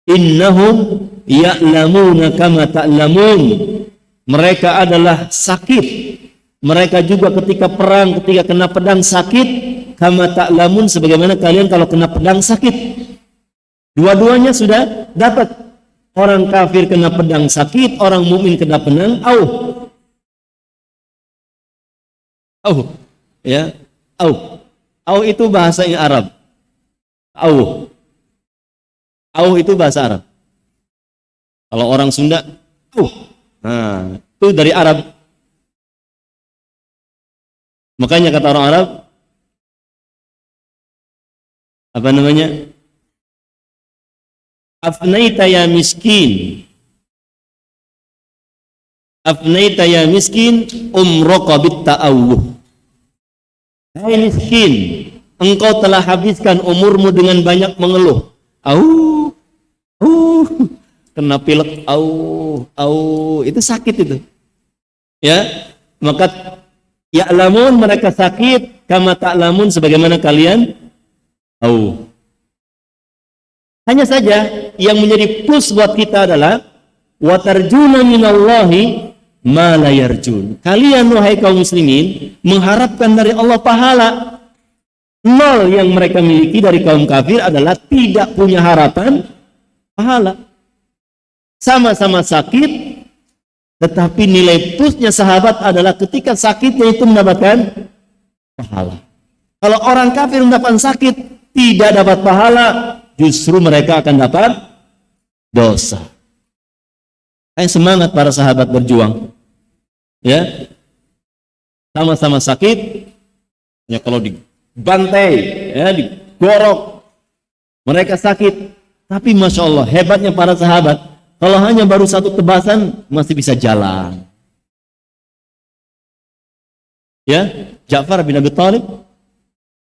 innahum ya'lamuna kama ta'lamun. Mereka adalah sakit. Mereka juga ketika perang, ketika kena pedang sakit, kama ta'lamun, sebagaimana kalian kalau kena pedang sakit. Dua-duanya sudah dapat. Orang kafir kena pedang sakit, orang mukmin kena pedang ya. Au itu bahasa Arab. Au itu bahasa Arab. Kalau orang Sunda, nah, itu dari Arab. Makanya kata orang Arab, apa namanya? Afnaita ya miskin. Afnaita ya miskin umraka bit ta'awuh. Hai miskin, engkau telah habiskan umurmu dengan banyak mengeluh. Kena pilek, itu sakit itu. Ya, maka ya'lamun, mereka sakit, kama ta'lamun, sebagaimana kalian tahu. Hanya saja yang menjadi plus buat kita adalah wa tarjuna minallahi ma la yarjun. Kalian wahai kaum muslimin mengharapkan dari Allah pahala. Nol yang mereka miliki dari kaum kafir adalah tidak punya harapan pahala. Sama-sama sakit, tetapi nilai plusnya sahabat adalah ketika sakitnya itu mendapatkan pahala. Kalau orang kafir mendapatkan sakit tidak dapat pahala, justru mereka akan dapat dosa. Ayo semangat para sahabat berjuang. Ya. Sama-sama sakit. Ya, kalau dibantai, ya, digorok, mereka sakit. Tapi Masya Allah, hebatnya para sahabat, kalau hanya baru satu tebasan masih bisa jalan. Ya, Ja'far bin Abi Thalib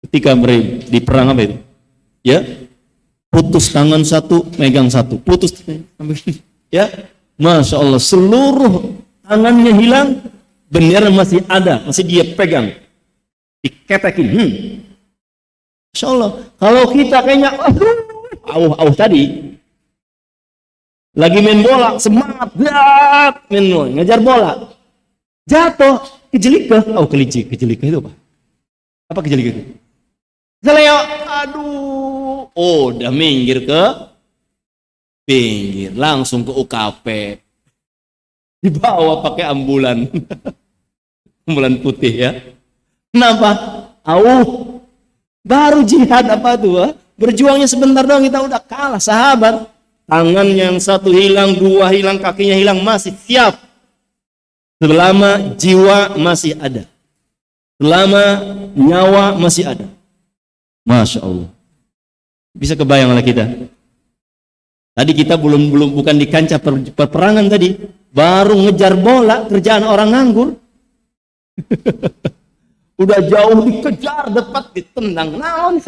ketika di perang apa itu? Ya, putus tangan satu, megang satu, putus, ya, Masya Allah, seluruh tangannya hilang, bendera masih ada, masih dia pegang, diketekin. Masya Allah, kalau kita kayaknya, tadi, lagi main bola, semangat, main bola, ngejar bola, jatuh, kejelikah, kejelikah itu apa? Apa kejelikah itu? Seleo, udah minggir ke pinggir, langsung ke UKP, dibawa pakai ambulan, ambulan putih ya. Kenapa? Baru jihad apa tuh? Berjuangnya sebentar doang kita udah kalah. Sahabat, tangan yang satu hilang, dua hilang, kakinya hilang, masih siap. Selama jiwa masih ada, selama nyawa masih ada. Masya Allah. Bisa kebayang oleh kita. Tadi kita bukan di kancah peperangan tadi, baru ngejar bola, kerjaan orang nganggur. Udah jauh dikejar, dapat ditendang. Naon?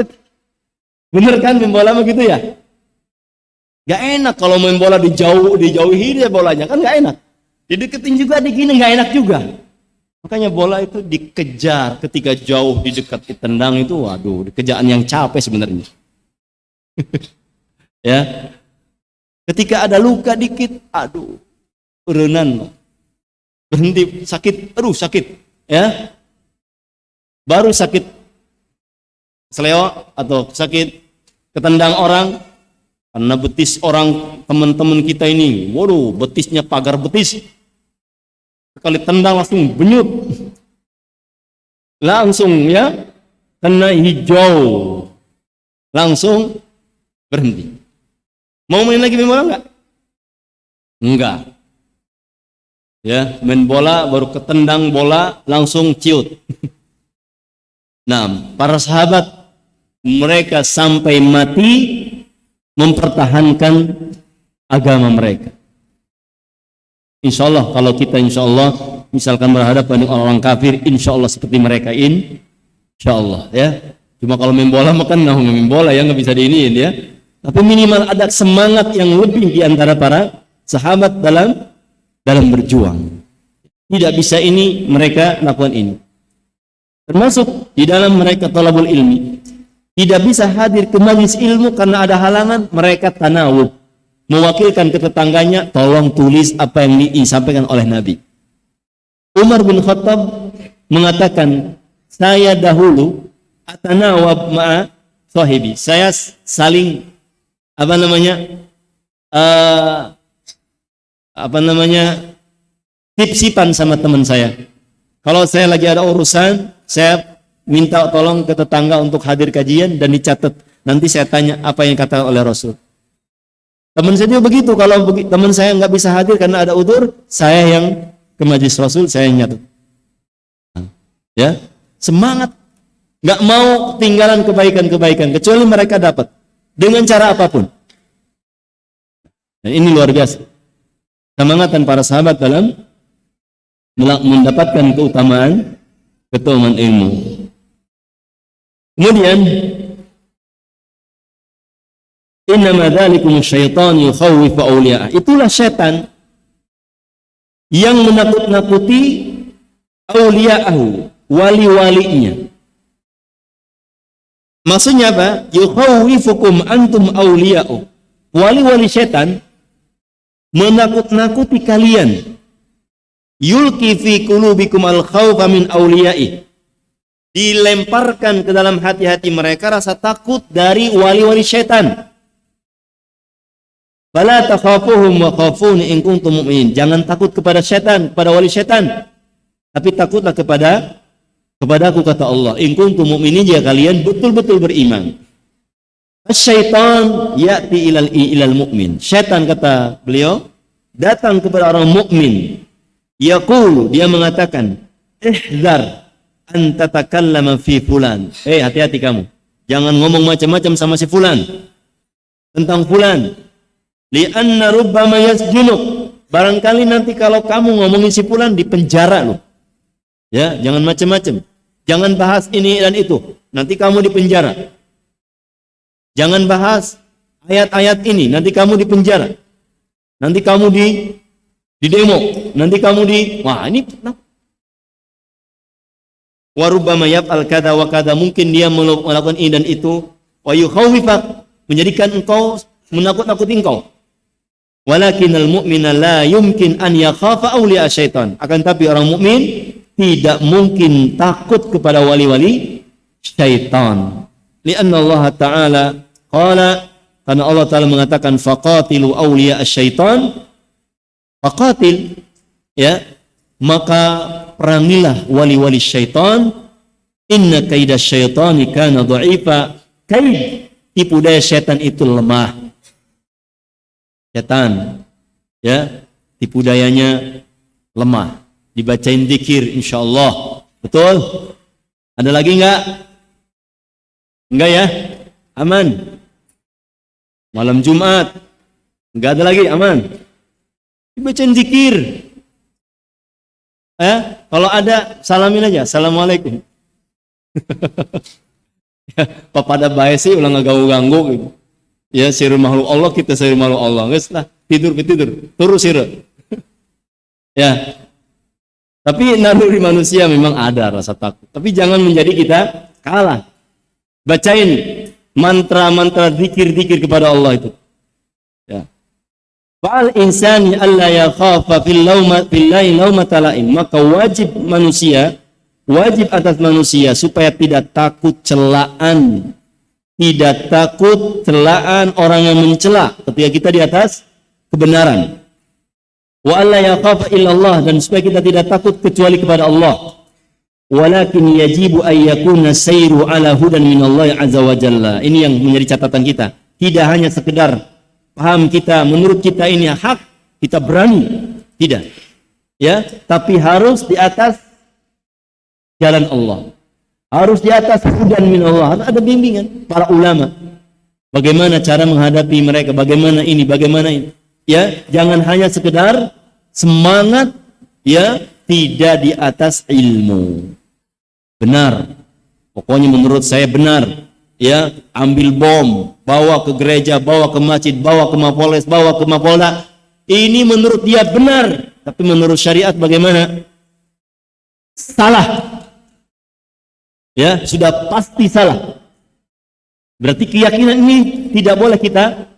Bener kan main bola begitu ya? Gak enak kalau main bola dijauhi dia bolanya, kan gak enak. Dideketin juga digini gak enak juga. Makanya bola itu dikejar ketika jauh di dekat ditendang itu, waduh, kerjaan yang capek sebenarnya. Ya. Ketika ada luka dikit, aduh, urunan. Berhenti sakit, aduh sakit, ya. Baru sakit selewat atau sakit ketendang orang karena betis orang teman-teman kita ini, waduh, betisnya pagar betis. Sekali tendang langsung benyut. Langsung ya kena hijau. Langsung berhenti. Mau main lagi main bola enggak? Enggak. Ya, main bola baru ketendang bola langsung ciut. Nah, para sahabat mereka sampai mati mempertahankan agama mereka. Insya Allah kalau kita insya Allah misalkan berhadapan dengan orang kafir, insya Allah seperti mereka insya Allah ya. Cuma kalau main bola makan main bola ya nggak bisa diiniin ya. Tapi minimal ada semangat yang lebih di antara para sahabat dalam berjuang. Tidak bisa ini mereka lakukan ini. Termasuk di dalam mereka talabul ilmi. Tidak bisa hadir ke majelis ilmu karena ada halangan, mereka tanawub. Mewakilkan ke tetangganya, tolong tulis apa yang disampaikan oleh Nabi. Umar bin Khattab mengatakan, saya dahulu atanawab ma'a sahibi. Saya saling tip-sipan sama teman saya. Kalau saya lagi ada urusan, saya minta tolong ke tetangga untuk hadir kajian dan dicatat. Nanti saya tanya apa yang dikatakan oleh Rasul. Teman saya juga begitu. Kalau teman saya nggak bisa hadir karena ada udzur, saya yang ke majelis Rasul, saya yang nyatat. Ya, semangat. Nggak mau tinggalan kebaikan-kebaikan kecuali mereka dapat dengan cara apapun. Dan ini luar biasa. Semangatan para sahabat dalam mendapatkan keutamaan ilmu. Kemudian innama dzalikum syaitan yukhawwifu awliya'a. Itulah setan yang menakut-nakuti awliya'ahu, wali-walinya. Maksudnya apa? Yukhawwifukum antum awliya'u. Wali-wali setan menakut-nakuti kalian. Yulki fi qulubikum al-khawfa min awliya'i. Dilemparkan ke dalam hati-hati mereka rasa takut dari wali-wali setan. Fala takhafuhum wa khafuni in kuntum mu'minin. Jangan takut kepada setan, kepada wali setan. Tapi takutlah kepadaku kata Allah. In kuntum mu'minin, jika kalian betul-betul beriman. Syaitan ya'ti ilal mu'min. Setan kata beliau datang kepada orang mukmin. Yaqulu, dia mengatakan, ihzar an tatakallama fi fulan. Hati-hati kamu. Jangan ngomong macam-macam sama si fulan. Tentang fulan. Li'anna rubbama yasjunuk. Barangkali nanti kalau kamu ngomongin si fulan di penjara loh. Ya, jangan macam-macam. Jangan bahas ini dan itu. Nanti kamu di penjara. Jangan bahas ayat-ayat ini. Nanti kamu di penjara. Nanti kamu di demo. Nanti kamu wah ini warubbama yaf'al kada wa kada, mungkin dia melakukan ini dan itu, wa yukhawifak, menjadikan engkau menakut-nakuti engkau. Walakinal mu'mina la yumkin an yakhafa awliya syaitan. Akan tapi orang mukmin tidak mungkin takut kepada wali-wali syaitan. Lianna Allah Ta'ala qala, karena Allah Ta'ala mengatakan faqatilu awliya syaitan. Faqatil, ya, maka perangilah wali-wali syaitan. Inna kaidah syaitani kana dha'ifa. Kaid, tipu daya syaitan itu lemah. Syaitan, ya, tipu dayanya lemah. Dibacain zikir insyaallah. Betul? Ada lagi enggak? Enggak ya? Aman. Malam Jumat enggak ada lagi, aman. Dibacain zikir. Kalau ada salamin aja, assalamualaikum. Ya, pada baik sih ulang ganggu gitu. Ya, siru makhluk Allah, kita siru makhluk Allah. Geus lah, tidur turu siru. Ya. Tapi naluri manusia memang ada rasa takut. Tapi jangan menjadi kita kalah. Bacain mantra-mantra zikir-zikir kepada Allah itu. Ya. Fa'al insani alla yakhafa fillahi laumata la'im. Maka wajib atas manusia supaya tidak takut celaan. Tidak takut celaan orang yang mencela ketika kita di atas kebenaran. Wa alla yakhafa illallah, dan supaya kita tidak takut kecuali kepada Allah. Walakin yajibu ay yakuna sayru ala hudan minallahi azza wa jalla. Ini yang menjadi catatan kita. Tidak hanya sekedar paham kita, menurut kita ini hak, kita berani. Tidak. Ya, tapi harus di atas jalan Allah. Harus di atas hudan minallah. Harus ada bimbingan para ulama. Bagaimana cara menghadapi mereka, bagaimana ini. Ya, jangan hanya sekedar semangat, ya, tidak di atas ilmu. Benar. Pokoknya menurut saya benar. Ya, ambil bom, bawa ke gereja, bawa ke masjid, bawa ke Mapolres, bawa ke Mapolda. Ini menurut dia benar, tapi menurut syariat bagaimana? Salah. Ya, sudah pasti salah. Berarti keyakinan ini tidak boleh kita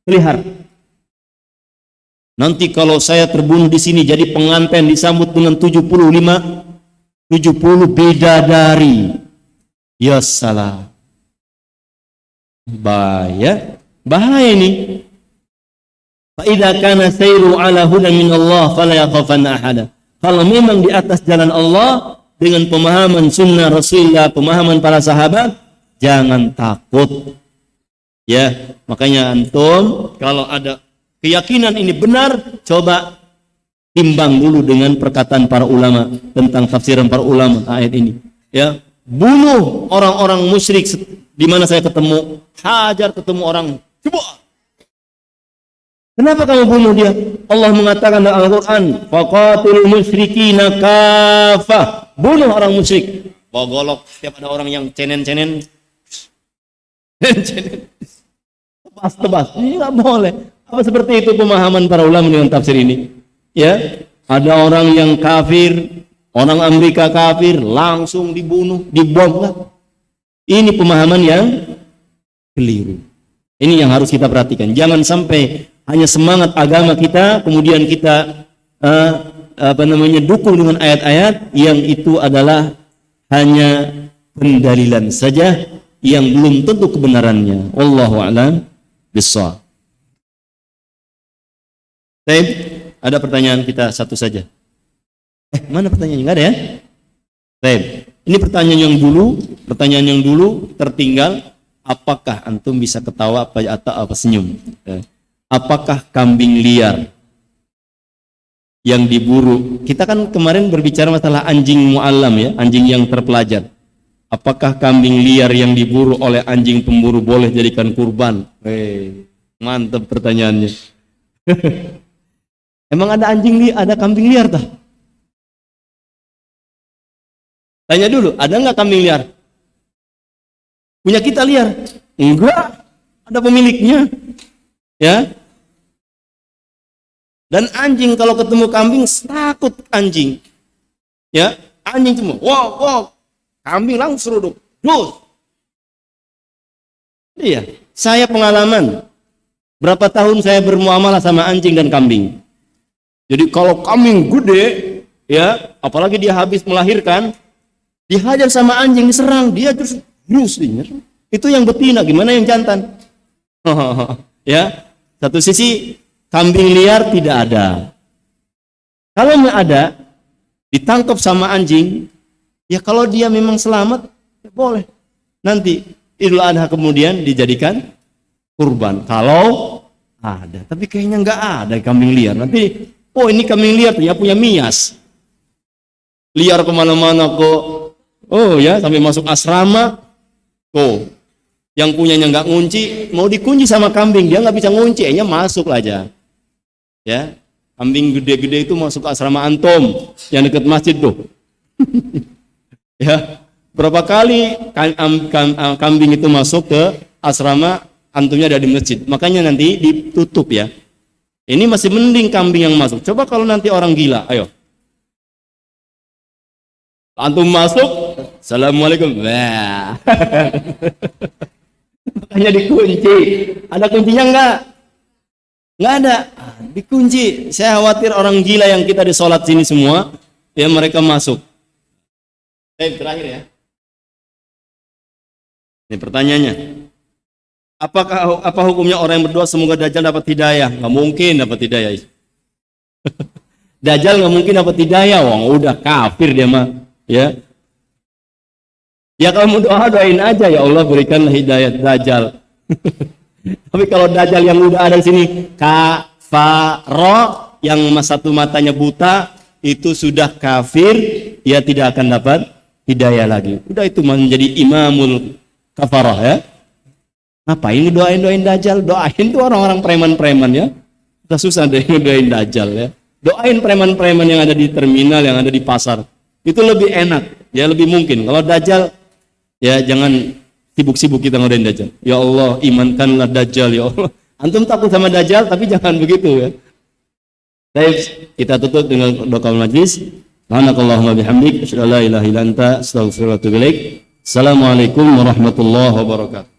pelihara. Nanti kalau saya terbunuh di sini jadi pengantin disambut dengan 70 bidadari. Ya salah. Bahaya ini. Fa idza kana sayru ala hudan min Allah fala yakhafanna ahada. Kalau memang di atas jalan Allah dengan pemahaman sunnah Rasulullah, pemahaman para sahabat, jangan takut. Ya, makanya antum kalau ada keyakinan ini benar, coba timbang dulu dengan perkataan para ulama tentang tafsiran para ulama ayat ini. Ya, bunuh orang-orang musyrik di mana saya ketemu, hajar ketemu orang, coba. Kenapa kamu bunuh dia? Allah mengatakan dalam Al-Quran, faqatilul musyrikina kafah. Bunuh orang musyrik. Bawa golok, setiap ada orang yang cenen-cenen. Tebas. Ini nggak boleh. Apa seperti itu pemahaman para ulama dengan tafsir ini? Ya, ada orang yang kafir, orang Amerika kafir, langsung dibunuh, dibom lah. Ini pemahaman yang keliru. Ini yang harus kita perhatikan. Jangan sampai hanya semangat agama kita, kemudian kita dukung dengan ayat-ayat yang itu adalah hanya pendalilan saja yang belum tentu kebenarannya. Wallahu a'lam bishawab. Baik, ada pertanyaan kita satu saja. Mana pertanyaannya? Enggak ada ya? Baik, ini pertanyaan yang dulu tertinggal. Apakah antum bisa ketawa atau apa senyum? Apakah kambing liar yang diburu? Kita kan kemarin berbicara masalah anjing mu'allam ya, anjing yang terpelajar. Apakah kambing liar yang diburu oleh anjing pemburu boleh jadikan kurban? Mantap pertanyaannya. Emang ada ada kambing liar tak? Tanya dulu, ada nggak kambing liar? Punya kita liar? Enggak, ada pemiliknya. Ya. Dan anjing kalau ketemu kambing takut anjing. Ya, anjing cuma wow. Kambing langsung duduk. Iya, saya pengalaman. Berapa tahun saya bermuamalah sama anjing dan kambing. Jadi kalau kambing gede, ya, apalagi dia habis melahirkan, dihajar sama anjing, diserang, dia terus itu yang betina, gimana yang jantan? Ya, satu sisi kambing liar tidak ada. Kalau nggak ada, ditangkap sama anjing, ya kalau dia memang selamat, ya boleh. Nanti Idul Adha kemudian dijadikan kurban. Kalau ada, tapi kayaknya nggak ada kambing liar. Nanti, oh ini kambing liar ya punya Mias. Liar kemana-mana kok. Oh ya, sampai masuk asrama. Oh, yang punyanya nggak ngunci, mau dikunci sama kambing, dia nggak bisa ngunci, hanya masuk aja. Ya, kambing gede-gede itu masuk ke asrama antum yang dekat masjid tuh. Ya, berapa kali kambing itu masuk ke asrama antumnya ada di masjid. Makanya nanti ditutup ya. Ini masih mending kambing yang masuk. Coba kalau nanti orang gila, ayo. Antum masuk, assalamualaikum. Wah. Makanya dikunci. Ada kuncinya enggak? Enggak ada. Dikunci. Saya khawatir orang gila yang kita di sholat sini semua, ya mereka masuk. Terakhir ya. Ini pertanyaannya. Apa hukumnya orang yang berdoa semoga Dajjal dapat hidayah? Nggak mungkin dapat hidayah. Dajjal nggak mungkin dapat hidayah. Wong udah kafir dia mah. Ya. Ya kalau mau doa doain aja ya Allah berikanlah hidayah Dajjal. Tapi kalau Dajjal yang udah ada di sini kafaro yang satu matanya buta itu sudah kafir, ya tidak akan dapat hidayah lagi. Udah itu menjadi imamul kafarah ya. Ngapain doain Dajjal? Doain tuh orang-orang preman-preman ya. Udah susah deh doain Dajjal ya. Doain preman-preman yang ada di terminal, yang ada di pasar. Itu lebih enak, ya lebih mungkin. Kalau Dajjal, ya jangan sibuk-sibuk kita ngodain Dajjal. Ya Allah, imankanlah Dajjal ya Allah. Antum takut sama Dajjal, tapi jangan begitu ya. Baik, kita tutup dengan doa majlis. Subhanakallahumma bihamdik, asyhadu an la ilaha illa anta, astaghfiruka wa atubu ilaik. Assalamualaikum warahmatullahi wabarakatuh.